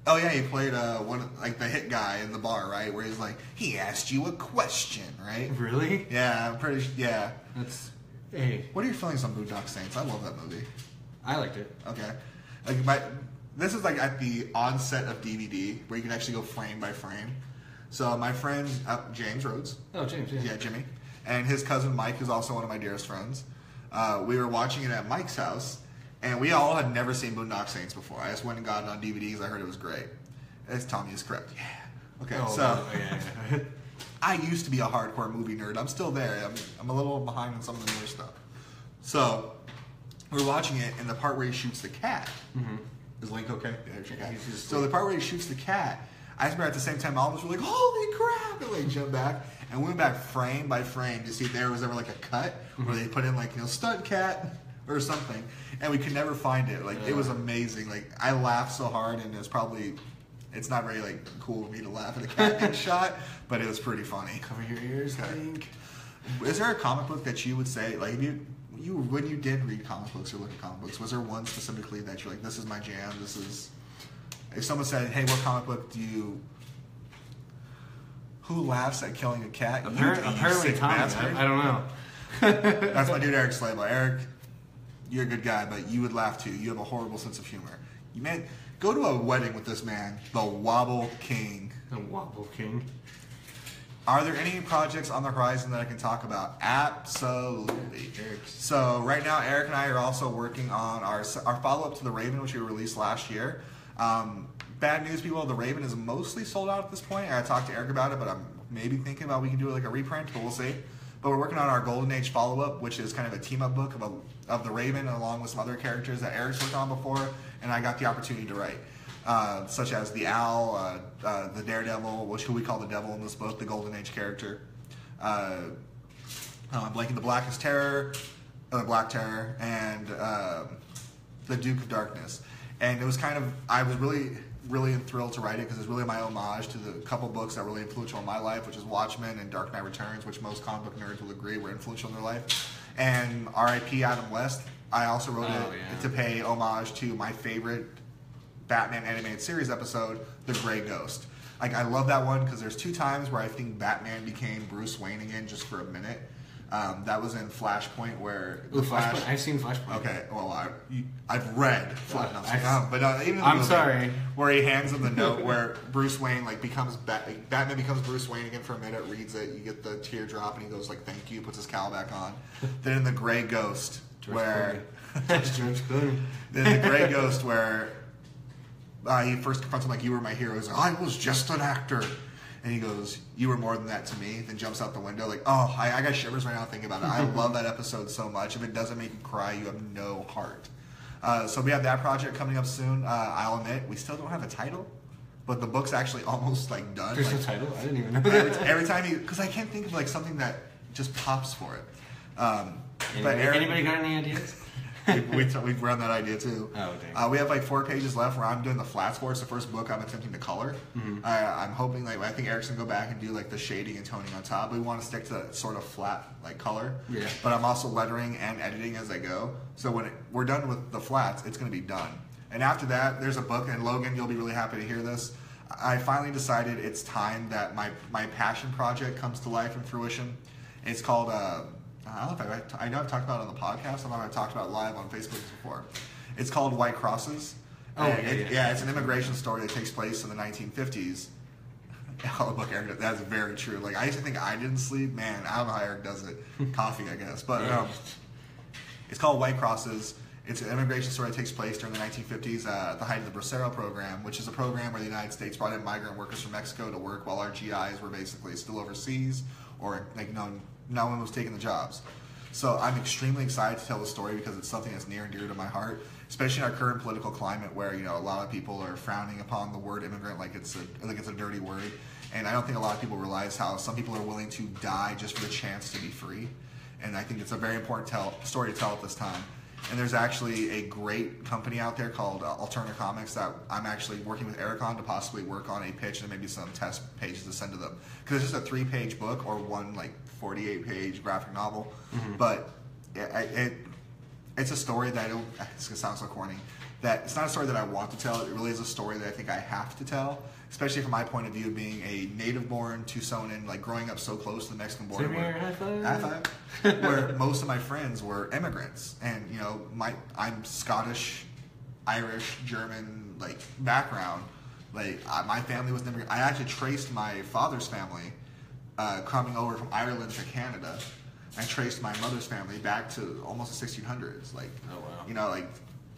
Oh yeah, he played one like the hit guy in the bar, right? Where he's like, he asked you a question, right? Really? Yeah, I'm pretty. Yeah. That's. Hey. What are your feelings on Boondock Saints? I love that movie. I liked it. Okay. This is like at the onset of DVD where you can actually go frame by frame. So my friend James Rhodes. Oh, James. Yeah. Yeah, Jimmy, and his cousin Mike is also one of my dearest friends. We were watching it at Mike's house. And we all had never seen Boondock Saints before. I just went and got it on DVD because I heard it was great. As Tommy is correct. Yeah. Okay, Yeah. I used to be a hardcore movie nerd. I'm still there. I'm a little behind on some of the newer stuff. So we're watching it, and the part where he shoots the cat. Mm-hmm. Is Link okay? Yeah, so the part where he shoots the cat, I remember at the same time all of us were like, holy crap! And like jumped back. And we went back frame by frame to see if there was ever like a cut where they put in like, stunt cat or something. And we could never find it. Like, it was amazing. Like, I laughed so hard, and it's not very, like, cool for me to laugh at a cat being shot, but it was pretty funny. Cover your ears, I think. Is there a comic book that you would say, like, when you did read comic books or look at comic books, was there one specifically that you're like, this is my jam, if someone said, hey, what comic book who laughs at killing a cat? Apparently Tommy, I don't know. That's my dude Eric Slaybaugh. Eric, you're a good guy, but you would laugh too. You have a horrible sense of humor. Go to a wedding with this man, the Wobble King. The Wobble King. Are there any projects on the horizon that I can talk about? Absolutely. So right now, Eric and I are also working on our follow-up to The Raven, which we released last year. Bad news, people. The Raven is mostly sold out at this point. I talked to Eric about it, but I'm maybe thinking about we can do like a reprint, but we'll see. But we're working on our Golden Age follow-up, which is kind of a team-up book of the Raven, along with some other characters that Eric's worked on before, and I got the opportunity to write, such as the Owl, the Daredevil, who we call the Devil in this book, the Golden Age character, blanking the Blackest Terror, the Black Terror, and the Duke of Darkness. And it was I was really thrilled to write it because it's really my homage to the couple books that were really influential in my life, which is Watchmen and Dark Knight Returns, which most comic book nerds will agree were influential in their life. And R.I.P. Adam West. I also wrote it to pay homage to my favorite Batman animated series episode, The Gray Ghost. Like, I love that one because there's 2 times where I think Batman became Bruce Wayne again just for a minute. That was in Flashpoint where Flashpoint. I've seen Flashpoint. Okay, well I've read Flashpoint, but even I'm sorry. Where he hands him the note where Bruce Wayne becomes Batman becomes Bruce Wayne again for a minute, reads it, you get the teardrop, and he goes like thank you, puts his cowl back on. Then in the Gray Ghost where George Clooney. Then the Gray Ghost where he first confronts him like you were my hero. He's like, I was just an actor. And he goes, you were more than that to me. Then jumps out the window like, I got shivers right now thinking about it. I love that episode so much. If it doesn't make you cry, you have no heart. So we have that project coming up soon. I'll admit, we still don't have a title, but the book's actually almost done. There's no title? I didn't even know that. Every time because I can't think of like something that just pops for it. Anybody got any ideas? We've run that idea too. Oh, dang. We have like 4 pages left where I'm doing the flats for it. It's the first book I'm attempting to color. Mm-hmm. I'm hoping I think Eric's gonna go back and do like the shading and toning on top. We want to stick to that sort of flat like color. Yeah. But I'm also lettering and editing as I go. So when we're done with the flats, it's gonna be done. And after that, there's a book, and Logan, you'll be really happy to hear this. I finally decided it's time that my passion project comes to life and fruition. It's called. I don't know if I know I've talked about it on the podcast. I don't know if I've talked about it live on Facebook before. It's called White Crosses. It's an immigration story that takes place in the 1950s. Oh, look, Eric, that's very true. Like, I used to think I didn't sleep. Man, I don't know how Eric does it. Coffee, I guess. But it's called White Crosses, It's an immigration story that takes place during the 1950s at the height of the Bracero program, which is a program where the United States brought in migrant workers from Mexico to work while our GIs were basically still overseas, or no one was taking the jobs. So I'm extremely excited to tell the story because it's something that's near and dear to my heart, especially in our current political climate where a lot of people are frowning upon the word immigrant like it's a dirty word. And I don't think a lot of people realize how some people are willing to die just for the chance to be free. And I think it's a very important story to tell at this time. And there's actually a great company out there called Alternative Comics that I'm actually working with Eric on to possibly work on a pitch and maybe some test pages to send to them. Because it's just a 3-page book or one 48-page graphic novel. Mm-hmm. But it's a story that, it's going to sound so corny, that it's not a story that I want to tell. It really is a story that I think I have to tell. Especially from my point of view, being a native-born Tucsonan, growing up so close to the Mexican border, where most of my friends were immigrants, and I'm Scottish, Irish, German, background. My family was an immigrant. I actually traced my father's family coming over from Ireland to Canada. I traced my mother's family back to almost the 1600s. Oh wow!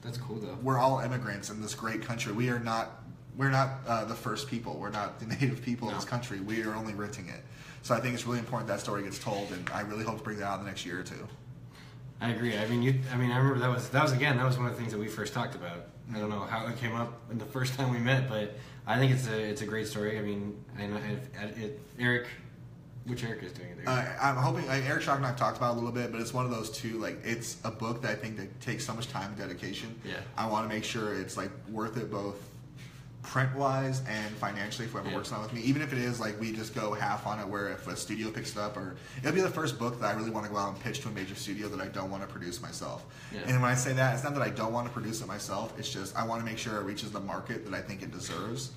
That's cool though. We're all immigrants in this great country. We're not the first people. We're not the native people of this country. We are only renting it. So I think it's really important that story gets told, and I really hope to bring that out in the next year or two. I agree. I remember that was one of the things that we first talked about. I don't know how it came up in the first time we met, but I think it's a great story. I mean, Eric. Which Eric is doing it there? I'm hoping Eric Shock and I've talked about it a little bit, but it's one of those two. It's a book that I think that takes so much time and dedication. Yeah. I want to make sure it's worth it both print wise and financially if whoever works on it with me. Even if it is we just go half on it, where if a studio picks it up, or it'll be the first book that I really want to go out and pitch to a major studio that I don't want to produce myself. Yeah. And when I say that, it's not that I don't want to produce it myself. It's just I want to make sure it reaches the market that I think it deserves,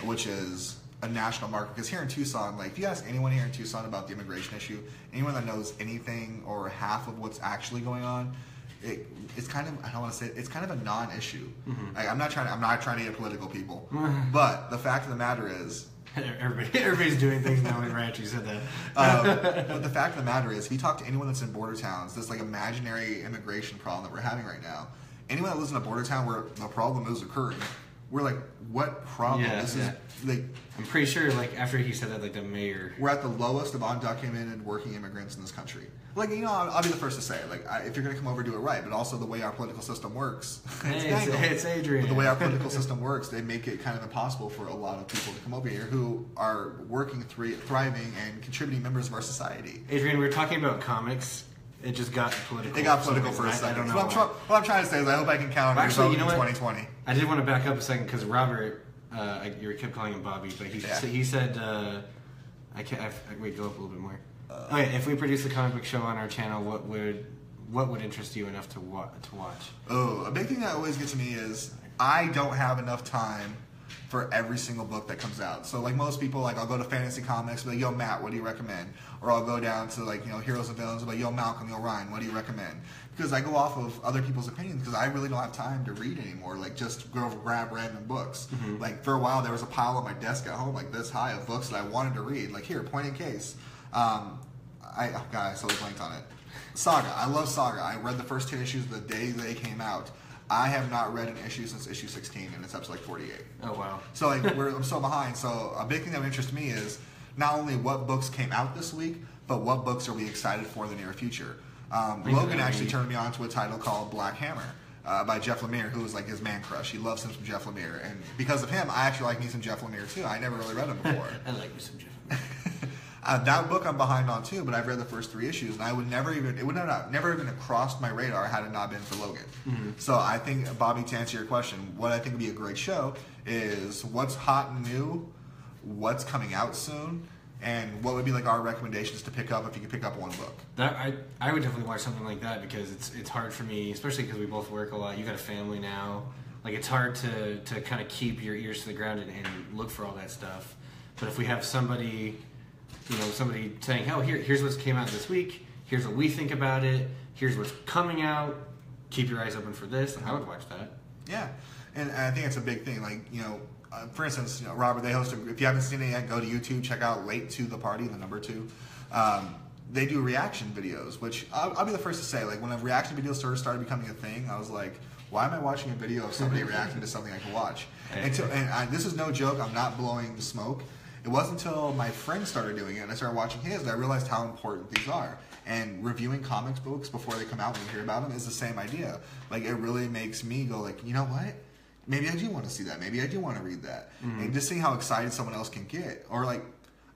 which is a national market. Because here in Tucson, if you ask anyone here in Tucson about the immigration issue, anyone that knows anything or half of what's actually going on, it's kind of, I don't want to say it, it's kind of a non-issue. Mm-hmm. I'm not trying to get political, people. But the fact of the matter is, everybody's doing things now. Right? You said that. But the fact of the matter is, if you talk to anyone that's in border towns, this imaginary immigration problem that we're having right now, anyone that lives in a border town where the problem is occurring, we're what problem? This is I'm pretty sure after he said that the mayor, we're at the lowest of undocumented working immigrants in this country. I'll be the first to say if you're going to come over, do it right. But also the way our political system works, it's Adrian. But the way our political system works, they make it kind of impossible for a lot of people to come over here who are working, thriving, and contributing members of our society. Adrian, we were talking about comics. It just got political. It got political for a second. I don't know. What I'm trying to say is I hope I can count on your vote in 2020. I did want to back up a second because Robert, you kept calling him Bobby, but he said, wait, go up a little bit more. Okay, if we produce a comic book show on our channel, what would interest you enough to watch? Oh, a big thing that always gets me is I don't have enough time for every single book that comes out. So most people, I'll go to Fantasy Comics, be yo, Matt, what do you recommend? Or I'll go down to Heroes and Villains, be yo, Malcolm, yo, Ryan, what do you recommend? Because I go off of other people's opinions because I really don't have time to read anymore. Just go grab random books. Mm-hmm. For a while there was a pile on my desk at home this high of books that I wanted to read. Here, point in case. I totally blanked on it. Saga. I love Saga. I read the first 2 issues the day they came out. I have not read an issue since issue 16, and it's up to 48. Oh, wow. So I'm so behind. So a big thing that would interest me is not only what books came out this week, but what books are we excited for in the near future. Logan actually turned me on to a title called Black Hammer by Jeff Lemire, who was his man crush. He loves him some Jeff Lemire, and because of him, I actually like me some Jeff Lemire too. I never really read him before. I like me some Jeff Lemire. That book I'm behind on too, but I've read the first 3 issues, and it would never even have crossed my radar had it not been for Logan. Mm-hmm. So I think, Bobby, to answer your question, what I think would be a great show is what's hot and new, what's coming out soon, and what would be our recommendations to pick up if you could pick up one book. I would definitely watch something like that because it's hard for me, especially because we both work a lot. You got a family now. It's hard to kind of keep your ears to the ground and look for all that stuff. But if we have somebody saying, oh, here's what came out this week, here's what we think about it, here's what's coming out, keep your eyes open for this, I would watch that. Yeah, and I think it's a big thing. For instance, Robert, they host if you haven't seen it yet, go to YouTube, check out Late to the Party, the number 2. they do reaction videos, which I'll be the first to say, like, when a reaction video started becoming a thing, I was like, why am I watching a video of somebody reacting to something I can watch? This is no joke, I'm not blowing the smoke. It wasn't until my friend started doing it and I started watching his that I realized how important these are. And reviewing comics books before they come out when you hear about them is the same idea. Like, it really makes me go, like, you know what? Maybe I do want to see that. Maybe I do want to read that. And just seeing how excited someone else can get. Or, like,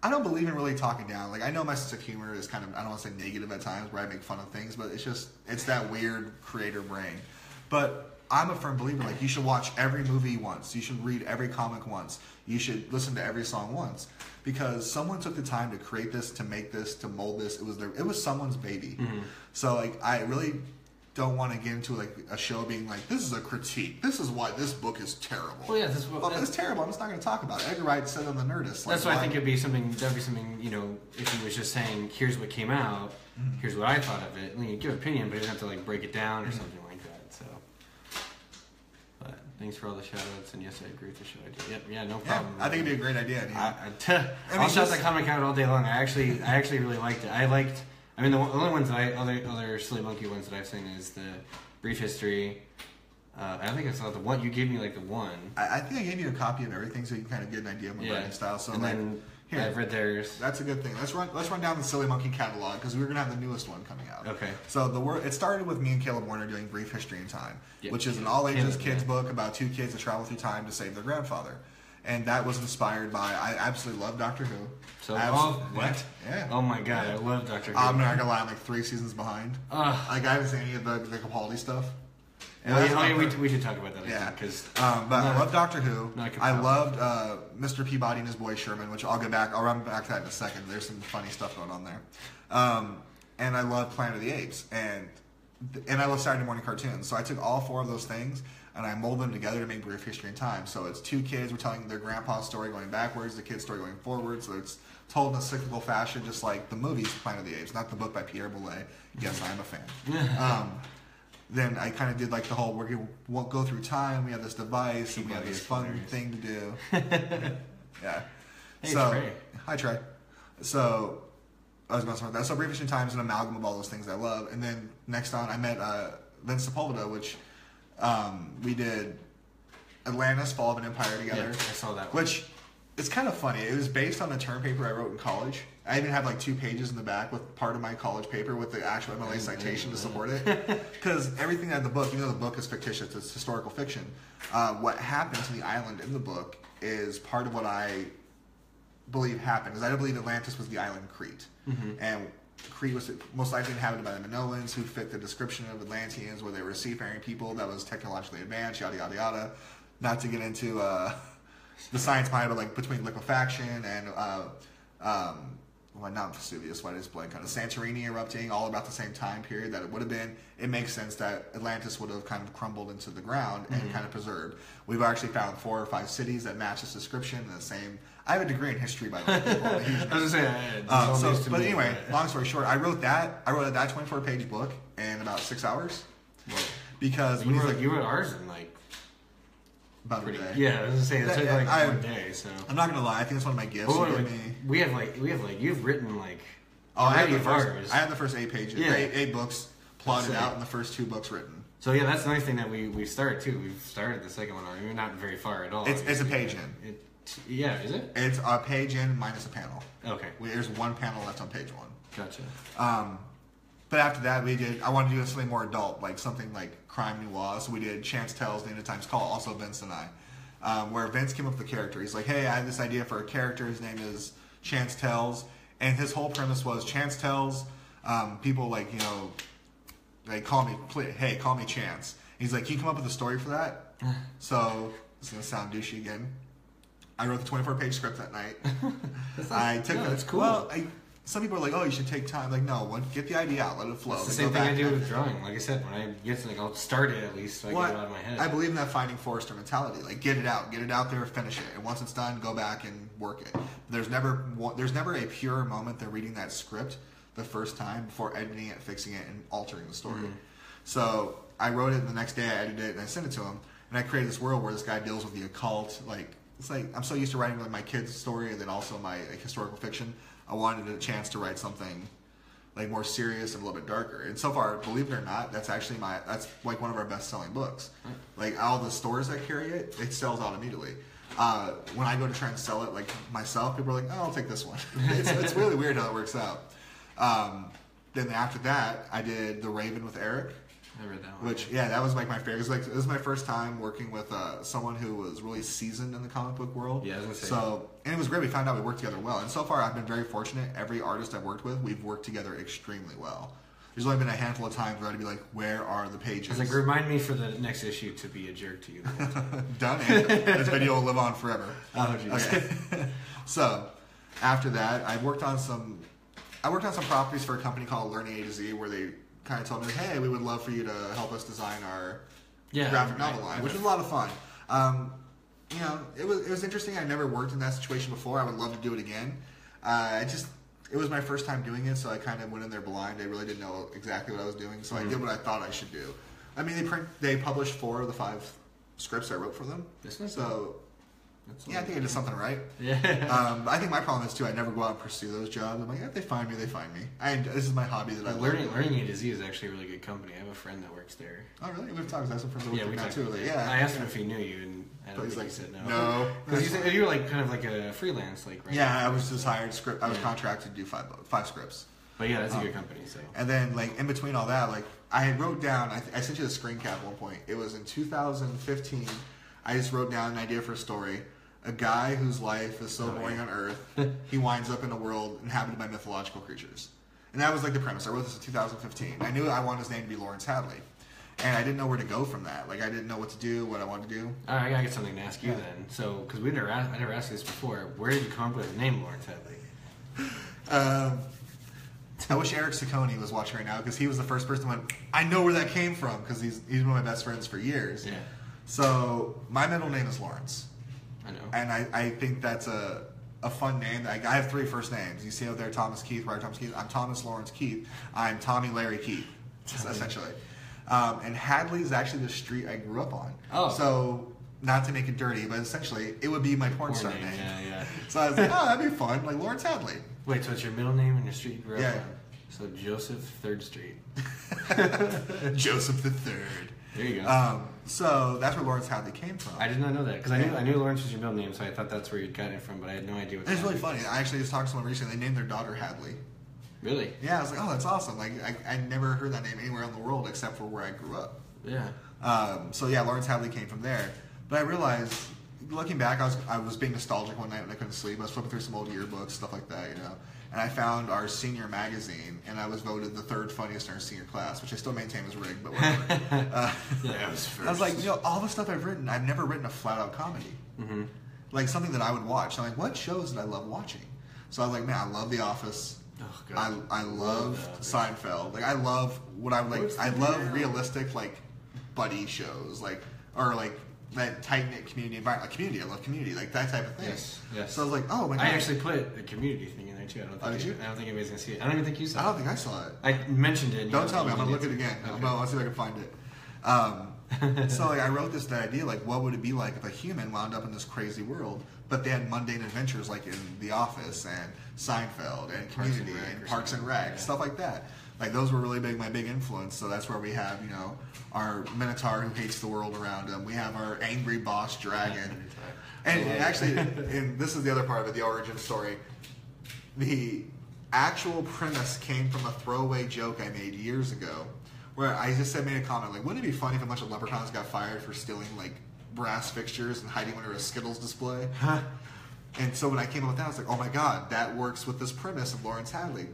I don't believe in really talking down. Like, I know my sense of humor is kind of, I don't want to say negative at times where I make fun of things, but it's that weird creator brain. But I'm a firm believer, like, you should watch every movie once. You should read every comic once. You should listen to every song once. Because someone took the time to create this, to make this, to mold this. It was someone's baby. So, like, I really don't want to get into, like, a show being like, this is a critique. This is why this book is terrible. Well, yeah, it's terrible. I'm just not going to talk about it. Edgar Wright said on The Nerdist. Like, that's why I think that'd be something, you know, if he was just saying, here's what came out, here's what I thought of it. I mean, you give an opinion, but you don't have to, like, break it down or something like that. So, but thanks for all the shout-outs, and yes, I agree with the show idea. Yep, yeah, no problem. I think it'd be a great idea. I'll shout that comic out all day long. I actually really liked it. I mean, the only ones that other Silly Monkey ones that I've seen is the Brief History. I think I saw the one you gave me, like the one. I think I gave you a copy of everything so you can kind of get an idea of my writing style. So, and like, then here, I've read theirs. That's a good thing. Let's run down the Silly Monkey catalog because we're gonna have the newest one coming out. Okay. So it started with me and Caleb Warner doing Brief History in Time, which is an all ages kids book about two kids that travel through time to save their grandfather. And that was inspired by, I absolutely love Doctor Who. So, what? Yeah. Oh my god, I love Doctor Who. I'm not gonna lie, I'm like 3 seasons behind. Like, I haven't seen any of the Capaldi stuff. We should talk about that. Yeah. Because but I love Doctor Who. I loved Mr. Peabody and his boy Sherman, which I'll run back to that in a second. There's some funny stuff going on there. And I love Planet of the Apes. And I love Saturday morning cartoons. So I took all 4 of those things and I mold them together to make Brief History in Time. So it's 2 kids, we're telling their grandpa's story going backwards, the kid's story going forward. So it's told in a cyclical fashion, just like the movies Planet of the Apes, not the book by Pierre Boulez. Yes, I am a fan. Then I kind of did like the whole, we're going to go through time, we have this device, and we have this fun thing to do. Yeah. Hey, Trey. Hi, Trey. So, I was going to start with that. So, Brief History in Time is an amalgam of all those things I love. And then next on, I met Vince Sepulveda, which we did Atlantis, Fall of an Empire together. Yeah, I saw that one. Which, it's kind of funny. It was based on a term paper I wrote in college. I even had like 2 pages in the back with part of my college paper with the actual MLA citation to support it. Because everything in the book, even though the book is fictitious, it's historical fiction. What happened to the island in the book is part of what I believe happened. Is I believe Atlantis was the island Crete. And Crete was most likely inhabited by the Minoans, who fit the description of Atlanteans, where they were seafaring people that was technologically advanced, yada, yada, yada. Not to get into the science behind it, like between liquefaction and not Vesuvius, why is blank on it? Santorini erupting, all about the same time period that it would have been. It makes sense that Atlantis would have kind of crumbled into the ground and kind of preserved. We've actually found 4 or 5 cities that match this description. The same. I have a degree in history, by the way. I was gonna say. But anyway, long story short, I wrote that 24-page book in about 6 hours. Whoa. Because you wrote ours in like. About a day. Yeah, I was gonna say it took like 1 day. So I'm not gonna lie, I think it's one of my gifts. We have you've written like. Oh, I have the first 8 pages. Yeah. 8 books plotted out, and the first 2 books written. So yeah, that's the nice thing that we started too. We've started the second one already. We're not very far at all. It's a page in. Is it? It's a page in minus a panel. Okay. There's 1 panel left on page 1. Gotcha. But after that, I wanted to do something more adult, like something like crime noir. So we did Chance Tells, The End of Time's Call, also Vince and I, where Vince came up with the character. He's like, hey, I have this idea for a character. His name is Chance Tells. And his whole premise was Chance Tells, people like, they call me Chance. He's like, can you come up with a story for that? So, it's going to sound douchey again. I wrote the 24-page script that night. That's cool. Well, some people are like, oh, you should take time. Like, no, get the idea out, let it flow. It's the same thing I do with drawing. Like I said, when I get something, I'll start it at least so I get it out of my head. I believe in that Finding Forrester mentality. Like, get it out there, finish it. And once it's done, go back and work it. There's never a pure moment than reading that script the first time before editing it, fixing it, and altering the story. So I wrote it, and the next day I edited it, and I sent it to him. And I created this world where this guy deals with the occult. Like, it's like I'm so used to writing like my kids' story and then also my historical fiction. I wanted a chance to write something like more serious and a little bit darker. And so far, believe it or not, that's actually that's like one of our best selling books. Like all the stores that carry it, it sells out immediately. When I go to try and sell it like myself, people are like, "Oh, I'll take this one." It's really weird how it works out. Then after that, I did The Raven with Eric. I read that one. Which, yeah, that was like my favorite. It was my first time working with someone who was really seasoned in the comic book world. Yeah, I was gonna say. So, and it was great. We found out we worked together well. And so far, I've been very fortunate. Every artist I've worked with, we've worked together extremely well. There's only been a handful of times where I'd be like, "Where are the pages?" I was like, remind me for the next issue to be a jerk to you. Done. And this video will live on forever. Oh, jeez. Okay. So, after that, I worked on some properties for a company called Learning A to Z, where they kind of told me, "Hey, we would love for you to help us design our graphic novel line," which was a lot of fun. You know, it was interesting. I never worked in that situation before. I would love to do it again. It was my first time doing it, so I kind of went in there blind. I really didn't know exactly what I was doing, so I did what I thought I should do. I mean, they published 4 of the 5 scripts I wrote for them. Yeah, I think I did something right. Yeah. I think my problem is too, I never go out and pursue those jobs. I'm like, if they find me, they find me. This is my hobby that I love. Learning A to Z is actually a really good company. I have a friend that works there. Oh, really? We've talked. I have some friends that work there now too. Like, yeah. I asked him if he knew you, and I don't think he said no. No. Because you were like kind of like a freelance, like right? Yeah, I was just hired script. I was contracted to do 5 scripts. But yeah, that's a good company. So. And then like in between all that, like I wrote down. I sent you the screen cap at one point. It was in 2015. I just wrote down an idea for a story. A guy whose life is so boring on Earth, he winds up in a world inhabited by mythological creatures. And that was like the premise. I wrote this in 2015. I knew I wanted his name to be Lawrence Hadley. And I didn't know where to go from that. Like, I didn't know what to do, what I wanted to do. All right, I gotta get something to ask you then. So, because I never asked you this before, where did you come up with the name Lawrence Hadley? I wish Eric Ciccone was watching right now, because he was the first person who went, I know where that came from, because he's one of my best friends for years. Yeah. So, my middle name is Lawrence. I know. And I think that's a fun name. I have 3 first names. You see out there, Thomas Keith, Robert Thomas Keith. I'm Thomas Lawrence Keith. I'm Tommy Larry Keith, essentially. And Hadley is actually the street I grew up on. Oh. So, not to make it dirty, but essentially, it would be my porn star name. Yeah. So I was like, oh, that'd be fun. Like Lawrence Hadley. Wait, so it's your middle name and your street you grew up on? So Joseph 3rd Street. Joseph the Third. There you go. So that's where Lawrence Hadley came from. I did not know that because I knew Lawrence was your middle name, so I thought that's where you'd gotten it from, but I had no idea what. It's really funny. I actually just talked to someone recently. They named their daughter Hadley. Really? Yeah, I was like, oh, that's awesome. Like I never heard that name anywhere in the world except for where I grew up. Yeah. So yeah, Lawrence Hadley came from there. But I realized, looking back, I was being nostalgic one night when I couldn't sleep. I was flipping through some old yearbooks, stuff like that, you know. And I found our senior magazine, and I was voted the 3rd funniest in our senior class, which I still maintain was rigged, but whatever. Yeah, it was first. I was like, you know, all the stuff I've written, I've never written a flat-out comedy. Mm-hmm. Like something that I would watch. So I'm like, what shows did I love watching? So I was like, man, I love The Office. Oh, God. I love Seinfeld. Like I love what I would like. I love realistic like buddy shows, or that tight knit community environment. Like Community, I love Community, like that type of thing. Yes. So I was like, oh my god. I actually put a Community thing in there too. I don't think anybody's gonna see it. I don't even think you saw it. I don't think I saw it. I mentioned it. Don't tell me. I'm gonna look at it again. Okay. I'll see if I can find it. So I wrote this idea, like what would it be like if a human wound up in this crazy world, but they had mundane adventures like in The Office and Seinfeld and Community and Parks and Rec, stuff like that. Like those were really my big influence. So that's where we have, you know, our Minotaur who hates the world around him. We have our angry boss dragon. And actually, and this is the other part of it, the origin story. The actual premise came from a throwaway joke I made years ago, where I just made a comment like, wouldn't it be funny if a bunch of leprechauns got fired for stealing like brass fixtures and hiding under a Skittles display? And so when I came up with that, I was like, oh my god, that works with this premise of Lawrence Hadley.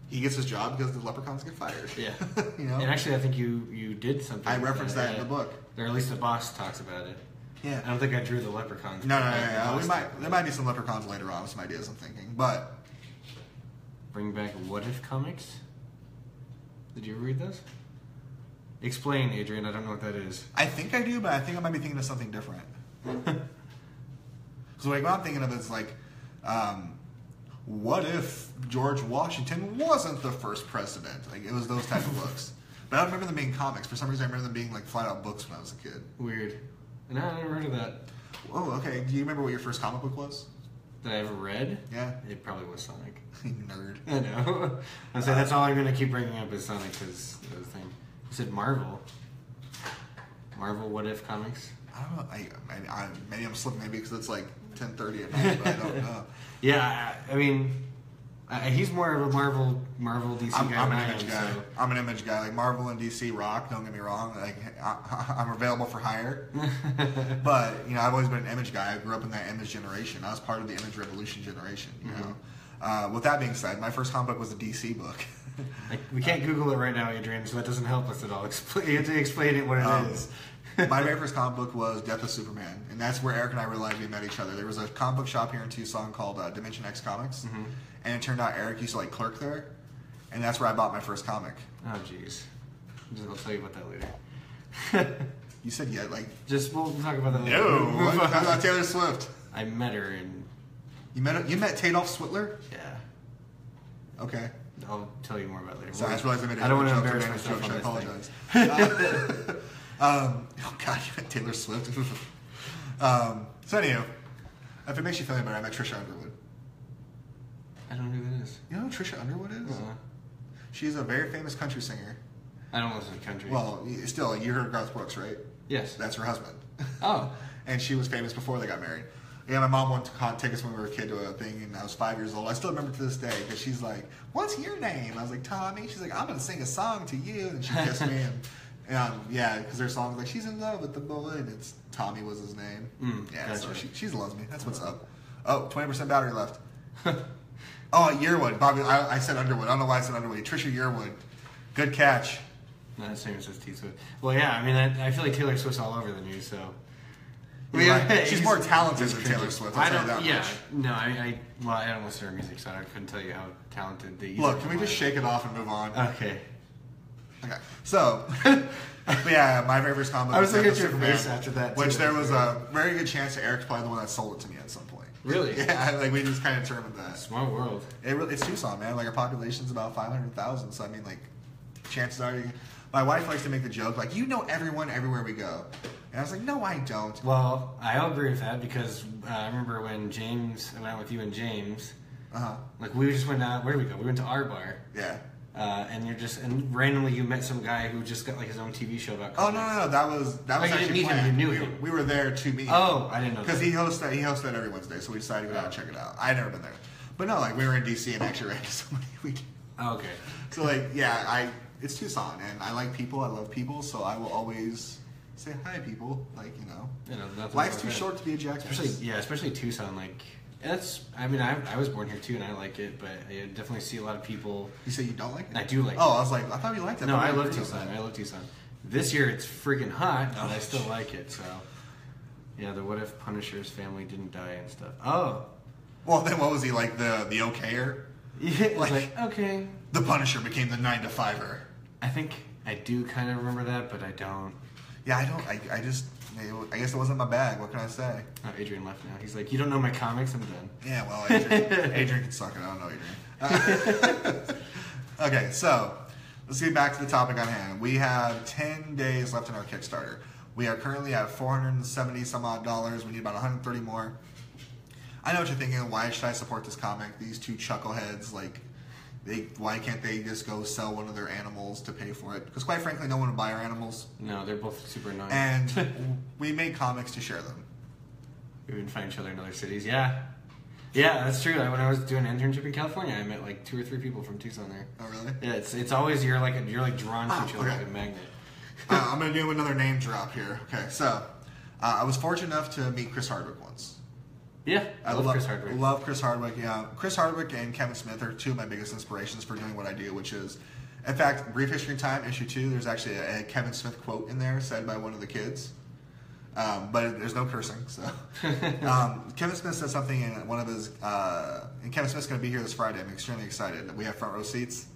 He gets his job because the leprechauns get fired. Yeah. You know? And actually, I think you did something. I referenced that in the book. Or at least the boss talks about it. Yeah. I don't think I drew the leprechauns. No. There might be some leprechauns later on, some ideas I'm thinking. But bring back What If comics? Did you ever read those? Explain, Adrian. I don't know what that is. I think I do, but I think I might be thinking of something different. So like what I'm thinking of is like, what if George Washington wasn't the first president? Like it was those type of books. But I don't remember them being comics. For some reason, I remember them being like flat out books when I was a kid. Weird. No, I never heard of that. Oh, okay. Do you remember what your first comic book was? that I ever read, Yeah. it probably was Sonic. Nerd. I know. I'm saying that's all I'm gonna keep bringing up is Sonic because the thing. You said Marvel. Marvel What If comics. I don't know. Maybe I'm slipping. Maybe because it's like 10:30 at night, but I don't know. Yeah, I mean, he's more of a Marvel DC guy. I'm an Image guy. So. I'm an Image guy. Like Marvel and DC rock. Don't get me wrong. Like I'm available for hire. But I've always been an Image guy. I grew up in that Image generation. I was part of the Image Revolution generation. You know. With that being said, my first comic book was a DC book. We can't Google it right now, Adrian, so that doesn't help us at all. You have to explain it what it is. My very first comic book was Death of Superman, and that's where Eric and I realized we met each other. There was a comic book shop here in Tucson called Dimension X Comics, and it turned out Eric used to clerk there, and that's where I bought my first comic. Oh, jeez. I'll tell you about that later. You said we'll talk about that later. No, how about Taylor Swift? I met her in... You met Tadoff Switler? Yeah. Okay. I'll tell you more about it later. So I just realized I made a I don't want to joke embarrass or myself joke. on I this apologize. Oh God, you met Taylor Swift. So anyway, if it makes you feel any better, I met Trisha Underwood. I don't know who that is. You know who Trisha Underwood is? Uh-huh. She's a very famous country singer. I don't listen to country. Well, still, you heard Garth Brooks, right? Yes. That's her husband. Oh. And she was famous before they got married. Yeah, my mom wanted to take us when we were a kid to a thing, and I was 5 years old. I still remember to this day, because she's like, "What's your name?" I was like, "Tommy." She's like, "I'm going to sing a song to you." And she kissed me, and yeah, because their song's like, "She's in love with the boy," and it's Tommy was his name. Yeah, gotcha. So she loves me. That's what's up. Oh, 20% battery left. Oh, Yearwood. Bobby, I said Underwood. I don't know why I said Underwood. Trisha Yearwood. Good catch. No, that's same as T Swift. Well, yeah, I mean, I feel like Taylor Swift's all over the news, so... She's more talented than Taylor Swift. I'll tell you that much. No, I don't listen to her music, so I couldn't tell you how talented they are. Look, can we just shake it off and move on? Okay. So, but yeah, my very first comic. I was looking at your face after that, which there was a very good chance that Eric's probably the one that sold it to me at some point. Really? Yeah, we just kind of determined that. Small world. It's Tucson, man. Our population's about 500,000, so I mean, chances are my wife likes to make the joke, everyone everywhere we go. And I was like, no, I don't. Well, I'll agree with that because I remember when I went out with you and James. We just went out. Where did we go? We went to our bar. Yeah. And randomly you met some guy who just got his own TV show about comics. Oh no, that was actually you didn't meet planned. him. You knew him. We were there to meet him. Oh, I didn't know that. Because he hosts that every Wednesday, so we decided to go out and check it out. I'd never been there, but no, we were in DC and actually ran into somebody. Oh, okay. So it's Tucson, and I like people. I love people, so I will always say hi, people. Life's too short to be a jackass. Especially Tucson. I was born here too, and I like it, but I definitely see a lot of people. You say you don't like it? I do like it. Oh, I was like, I thought you liked it. No, I love Tucson. This year it's freaking hot, but I still like it. So, yeah, the What If Punisher's family didn't die and stuff. Oh. Well, then what was he like? The okayer? Yeah, okay. The Punisher became the 9-to-5er. I think I do kind of remember that, but I don't. Yeah, I don't. I guess it wasn't my bag. What can I say? Oh, Adrian left now. He's like, you don't know my comics? I'm done. Yeah, well, Adrian can suck it. I don't know Adrian. Okay, so let's get back to the topic on hand. We have 10 days left in our Kickstarter. We are currently at $470 some odd dollars. We need about 130 more. I know what you're thinking. Why should I support this comic? These two chuckleheads, why can't they just go sell one of their animals to pay for it? Because quite frankly, no one would buy our animals. No, they're both super annoying. And we make comics to share them. We would find each other in other cities. Yeah. Yeah, that's true. When I was doing an internship in California, I met 2 or 3 people from Tucson there. Oh, really? Yeah, it's always you're drawn to each other like a magnet. I'm going to do another name drop here. Okay, so I was fortunate enough to meet Chris Hardwick once. Yeah, I love Chris Hardwick. Love Chris Hardwick, yeah. Chris Hardwick and Kevin Smith are two of my biggest inspirations for doing what I do, which is, in fact, Brief History in Time, issue 2, there's actually a Kevin Smith quote in there said by one of the kids. But there's no cursing, so. Kevin Smith said something in one of his, and Kevin Smith's going to be here this Friday. I'm extremely excited. We have front row seats.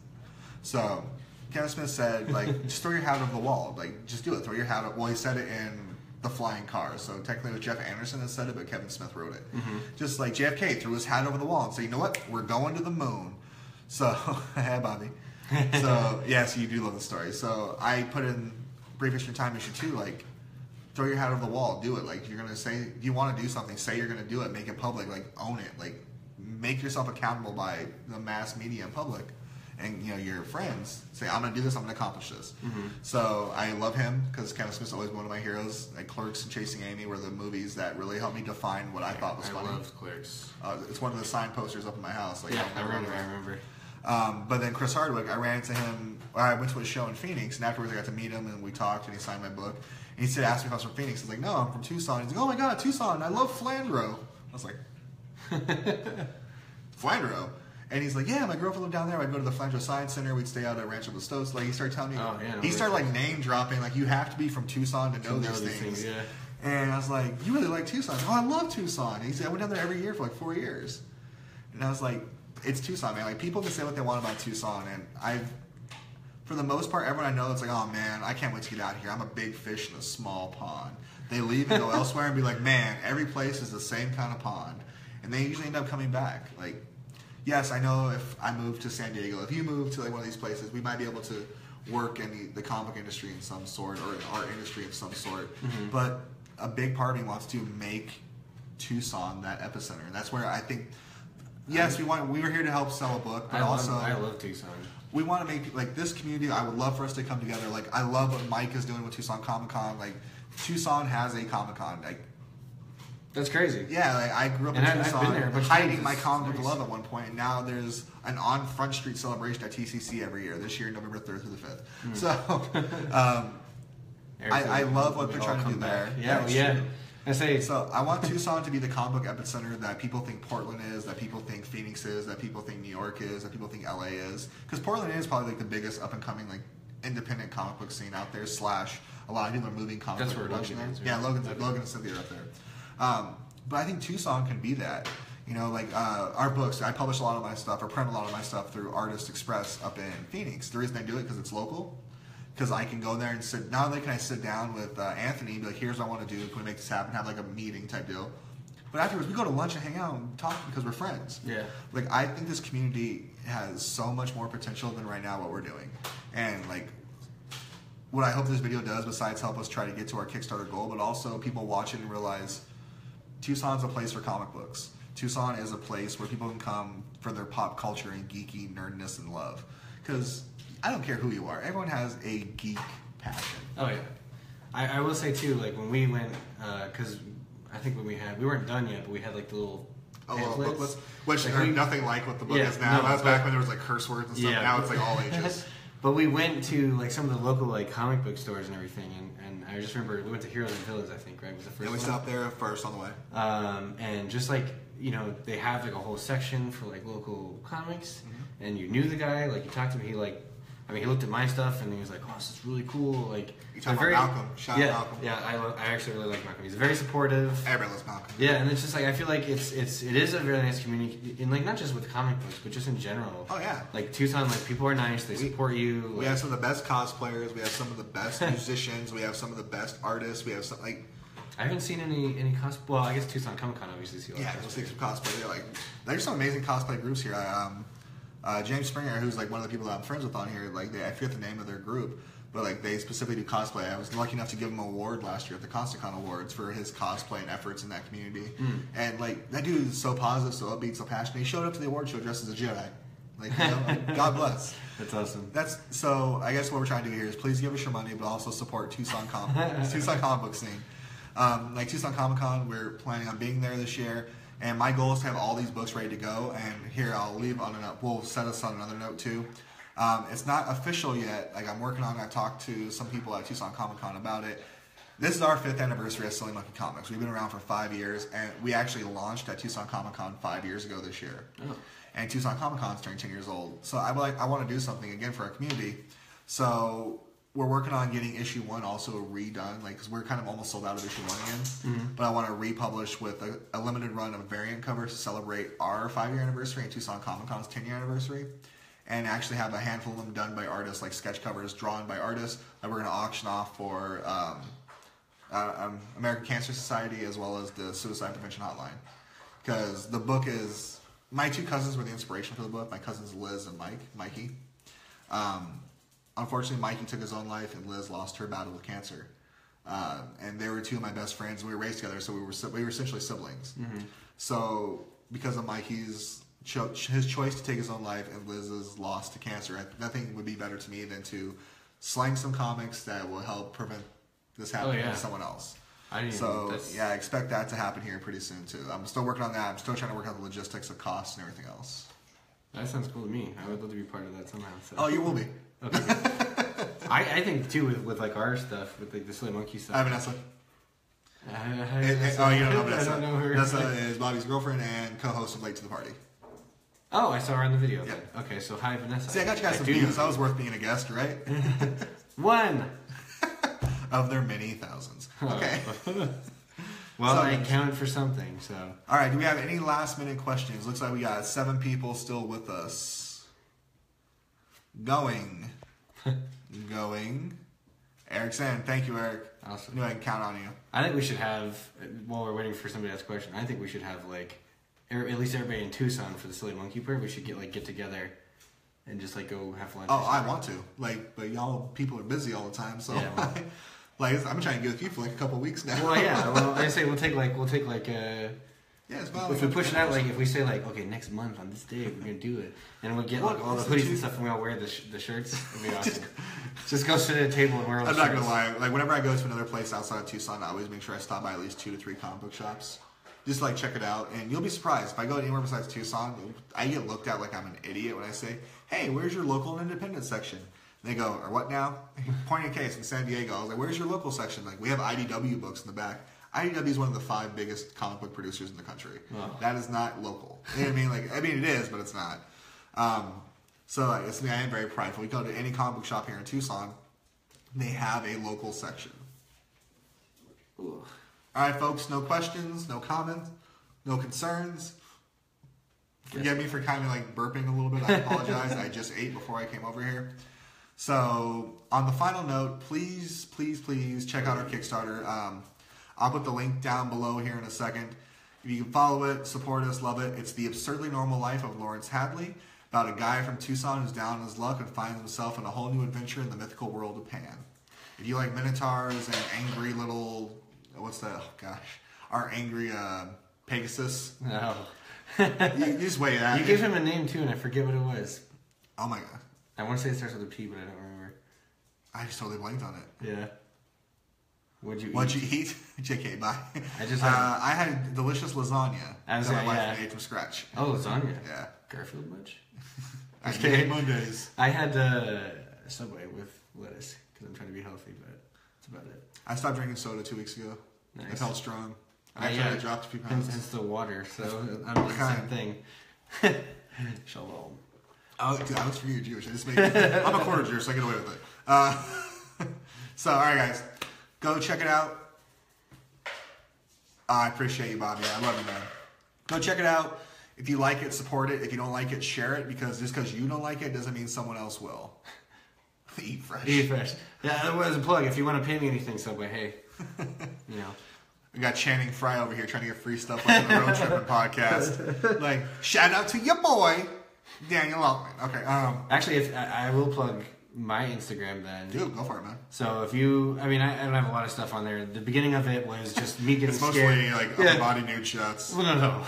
So, Kevin Smith said, just throw your hat over the wall. Just do it. Throw your hat up. Well, he said it in The Flying Cars. So, technically, it was Jeff Anderson that said it, but Kevin Smith wrote it. Mm-hmm. Just like JFK threw his hat over the wall and said, you know what? We're going to the moon. So, hey, Bobby. So, yes, you do love the story. So, I put in Brief History in Time issue 2, throw your hat over the wall, do it. Like, you're gonna say, if you want to do something, say you're gonna do it, make it public, like own it, like make yourself accountable by the mass media and public, and your friends say, I'm gonna do this, I'm gonna accomplish this. So I love him because Kevin Smith's always one of my heroes. Like Clerks and Chasing Amy were the movies that really helped me define what I thought was funny. I loved Clerks. It's one of the signed posters up in my house. Like, yeah, I remember. But then Chris Hardwick, I ran into him. I went to a show in Phoenix, and afterwards I got to meet him, and we talked, and he signed my book. And he asked me if I was from Phoenix. I was like, no, I'm from Tucson. He's like, oh my god, Tucson, I love Flandreau. I was like, Flandreau? And he's like, yeah, my girlfriend lived down there. I'd go to the Flandreau Science Center. We'd stay out at Rancho Bustos. Like, he started telling me, he started like name dropping, like, you have to be from Tucson to know these things. Yeah. And I was like, you really like Tucson? Oh, I love Tucson. And he said, I went down there every year for like 4 years. And I was like, it's Tucson, man. Like, people can say what they want about Tucson, and for the most part, everyone I know, it's like, oh man, I can't wait to get out of here. I'm a big fish in a small pond. They leave and go elsewhere and be like, man, every place is the same kind of pond, and they usually end up coming back. Like, yes, I know if I move to San Diego, if you move to like one of these places, we might be able to work in the comic industry in some sort, or the art industry of some sort. But a big part of me wants to make Tucson that epicenter, and that's where I think. Yes, we were here to help sell a book, but I love Tucson. We want to make, like, this community, I would love for us to come together. Like, I love what Mike is doing with Tucson Comic Con. Like, Tucson has a Comic Con. Like, that's crazy. Yeah, like, I grew up in Tucson, hiding my comic book love at one point, and now there's an on Front Street celebration at TCC every year. This year, November 3rd through the 5th. So, I love what they're trying to do there. Yeah. So I want Tucson to be the comic book epicenter that people think Portland is, that people think Phoenix is, that people think New York is, that people think LA is. Because Portland is probably like the biggest up and coming like independent comic book scene out there. / a lot of people are moving comic book production there. Yeah, Logan and Cynthia are up there. But I think Tucson can be that. Like our books, I publish a lot of my stuff, or print a lot of my stuff through Artist Express up in Phoenix. The reason I do it because it's local. Because I can go there and sit. Not only can I sit down with Anthony and be like, here's what I want to do. Can we make this happen? Have like a meeting type deal. But afterwards, we go to lunch and hang out and talk because we're friends. Yeah. Like, I think this community has so much more potential than right now what we're doing. And like, what I hope this video does, besides help us try to get to our Kickstarter goal, but also people watch it and realize Tucson's a place for comic books. Tucson is a place where people can come for their pop culture and geeky nerdness and love. Because I don't care who you are. Everyone has a geek passion. Oh, yeah. I will say, too, like, when we went, because I think we weren't done yet, but we had, like, the little booklets, which are nothing like what the book is now. That's back when there was, like, curse words and stuff. Yeah. Now it's, like, all ages. But we went to, like, some of the local, like, comic book stores and everything, and I just remember we went to Heroes and Villains, I think, right? Was the first one? Yeah, we stopped there first on the way. And just, like, they have, like, a whole section for, like, local comics, and you knew the guy, like, you talked to him, he looked at my stuff and he was like, "Oh, this is really cool." Like, you talking about Malcolm? Shout out Malcolm. Yeah, I actually really like Malcolm. He's very supportive. Everybody loves Malcolm. Yeah, and it's just like I feel like it is a very nice community, and like not just with comic books, but just in general. Oh yeah. Like Tucson, like people are nice. They support you. We have some of the best cosplayers. We have some of the best musicians. We have some of the best artists. We have some like. I haven't seen any cosplay. Well, I guess Tucson Comic Con obviously see a lot. Yeah, you'll see some cosplay. There's some amazing cosplay groups here. James Springer, who's like one of the people that I'm friends with on here, like I forget the name of their group, but like they specifically do cosplay. I was lucky enough to give him an award last year at the ConstantCon Awards for his cosplay and efforts in that community. And like that dude is so positive, so upbeat, so passionate. He showed up to the award show dressed as a Jedi. Like, God bless. That's awesome. So I guess what we're trying to do here is please give us your money, but also support Tucson comic book scene. Like Tucson Comic Con, we're planning on being there this year. And my goal is to have all these books ready to go. And here, I'll leave on a note. We'll set us on another note, too. It's not official yet. Like, I'm working on it. I've talked to some people at Tucson Comic Con about it. This is our 5th anniversary of Silly Monkey Comics. We've been around for 5 years. And we actually launched at Tucson Comic Con 5 years ago this year. Oh. And Tucson Comic Con's turning 10 years old. So I want to do something, again, for our community. So we're working on getting issue 1 also redone, like, because we're kind of almost sold out of issue 1 again. But I want to republish with a limited run of variant covers to celebrate our 5-year anniversary and Tucson Comic Con's 10-year anniversary, and actually have a handful of them done by artists, like sketch covers drawn by artists that we're going to auction off for American Cancer Society as well as the Suicide Prevention Hotline. Because the book is, my 2 cousins were the inspiration for the book. My cousins Liz and Mikey. Unfortunately, Mikey took his own life, and Liz lost her battle with cancer. and they were two of my best friends. We were raised together, so we were essentially siblings. So because of Mikey's his choice to take his own life and Liz's loss to cancer, nothing would be better to me than to slang some comics that will help prevent this happening to someone else. I expect that to happen here pretty soon too. I'm still working on that. I'm still trying to work out the logistics of costs and everything else. That sounds cool to me. I would love to be part of that somehow. So. Oh, you will be. Okay. I think too with like our stuff, with like the Silly Monkey stuff. Hi, Vanessa. Oh, you don't know Vanessa. I don't know her. Vanessa is Bobby's girlfriend and co-host of Late to the Party. Oh, I saw her in the video. Yeah. Okay, so hi, Vanessa. See, I got you guys some views. That was worth being a guest, right? One of their many thousands. Okay. Well, I counted for something, so. All right, do we have any last minute questions? Looks like we got 7 people still with us. Going. Erickson, thank you, Eric. Awesome. I knew I can count on you. I think we should have, while we're waiting for somebody to ask a question, I think we should have like, at least everybody in Tucson for the Silly Monkey part, we should get together and just like go have lunch. Oh, I want to. But y'all people are busy all the time, so yeah, well, I've been trying to get with you for like a couple of weeks now. Well, yeah. Well, I say we'll take like if we push it out, like if we say like, okay, next month on this day we're gonna do it, and we'll get like all the hoodies and stuff, and we all wear the shirts. It'll be awesome. Just go sit at a table and wear all the shirts. I'm not gonna lie. Like whenever I go to another place outside of Tucson, I always make sure I stop by at least 2 to 3 comic book shops. Just like check it out, and you'll be surprised. If I go anywhere besides Tucson, I get looked at like I'm an idiot when I say, "Hey, where's your local and independent section?" And they go, "Or what now?" Point a case in San Diego. I was like, "Where's your local section?" Like, we have IDW books in the back. IDW is one of the 5 biggest comic book producers in the country. Wow. That is not local. You know what I mean? It is, but it's not. So I am very prideful. We go to any comic book shop here in Tucson, they have a local section. Ooh. All right, folks, no questions, no comments, no concerns. Forgive me for kind of like burping a little bit. I apologize. I just ate before I came over here. So on the final note, please check out our Kickstarter. I'll put the link down below here in a second. If you can follow it, support us, love it. It's The Absurdly Normal Life of Lawrence Hadley, about a guy from Tucson who's down on his luck and finds himself in a whole new adventure in the mythical world of Pan. If you like minotaurs and angry little... What's that? Oh, gosh. Our angry Pegasus. No. you just wait that. You gave him a name, too, and I forget what it was. Oh, my God. I want to say it starts with a P, but I don't remember. I just totally blanked on it. Yeah. What'd you eat? JK, bye. I had delicious lasagna that my wife made from scratch. Oh, lasagna. Yeah. Garfield much? I hate Mondays. I had Subway with lettuce because I'm trying to be healthy, but that's about it. I stopped drinking soda 2 weeks ago. Nice. I felt strong. I dropped a few pounds. Hence the water, so I'm doing the same thing. Shalom. Oh, dude, I always forget you're Jewish. I'm a quarter Jewish, so I get away with it. So, all right, guys. Go check it out. I appreciate you, Bobby. I love you, man. Go check it out. If you like it, support it. If you don't like it, share it. Because just because you don't like it doesn't mean someone else will. Eat fresh. Eat fresh. Yeah, that was a plug. If you want to pay me anything, Subway, hey. You know. We got Channing Frye over here trying to get free stuff like the Road Tripping podcast. Like, shout out to your boy, Daniel Altman. Okay. Actually, if I will plug my Instagram then. Dude, go for it, man. So if you, I don't have a lot of stuff on there. The beginning of it was just me getting scared. It's mostly like upper body nude shots. Well, no.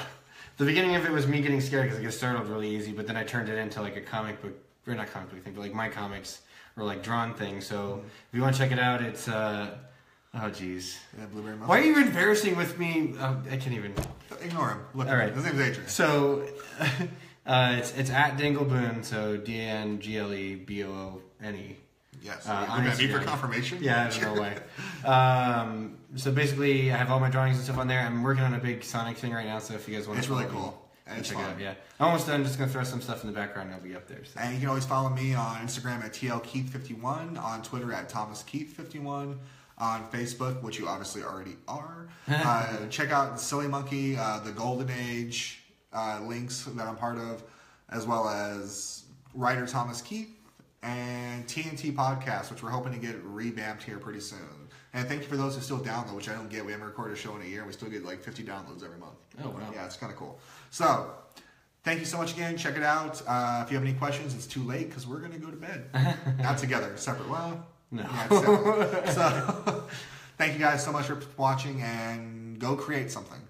The beginning of it was me getting scared because it gets started really easy, but then I turned it into like a comic book, or not comic book thing, but like my comics or like drawn thing. So if you want to check it out, it's oh geez. Yeah, Blueberry Muffin. Why are you embarrassing with me? I can't even. Ignore him. Look, all right. His name's Adrian. So it's at Dingleboone. So DNGLEBOONE. Yes. On for confirmation. Yeah, I don't know why. So basically, I have all my drawings and stuff on there. I'm working on a big Sonic thing right now. So if you guys want, it's really cool. And check it out. Yeah, I'm almost done. Just gonna throw some stuff in the background. And I'll be up there. So. And you can always follow me on Instagram at TLKeith51, on Twitter at ThomasKeith51. On Facebook, which you obviously already are. Check out Silly Monkey, the Golden Age links that I'm part of, as well as writer Thomas Keith and TNT Podcast, which we're hoping to get revamped here pretty soon. And thank you for those who still download, which I don't get. We haven't recorded a show in a year, and we still get like 50 downloads every month. Oh, wow. Yeah, it's kind of cool. So, thank you so much again. Check it out. If you have any questions, it's too late because we're going to go to bed. Not together, separate. Well... No. Yeah, so Thank you guys so much for watching, and go create something.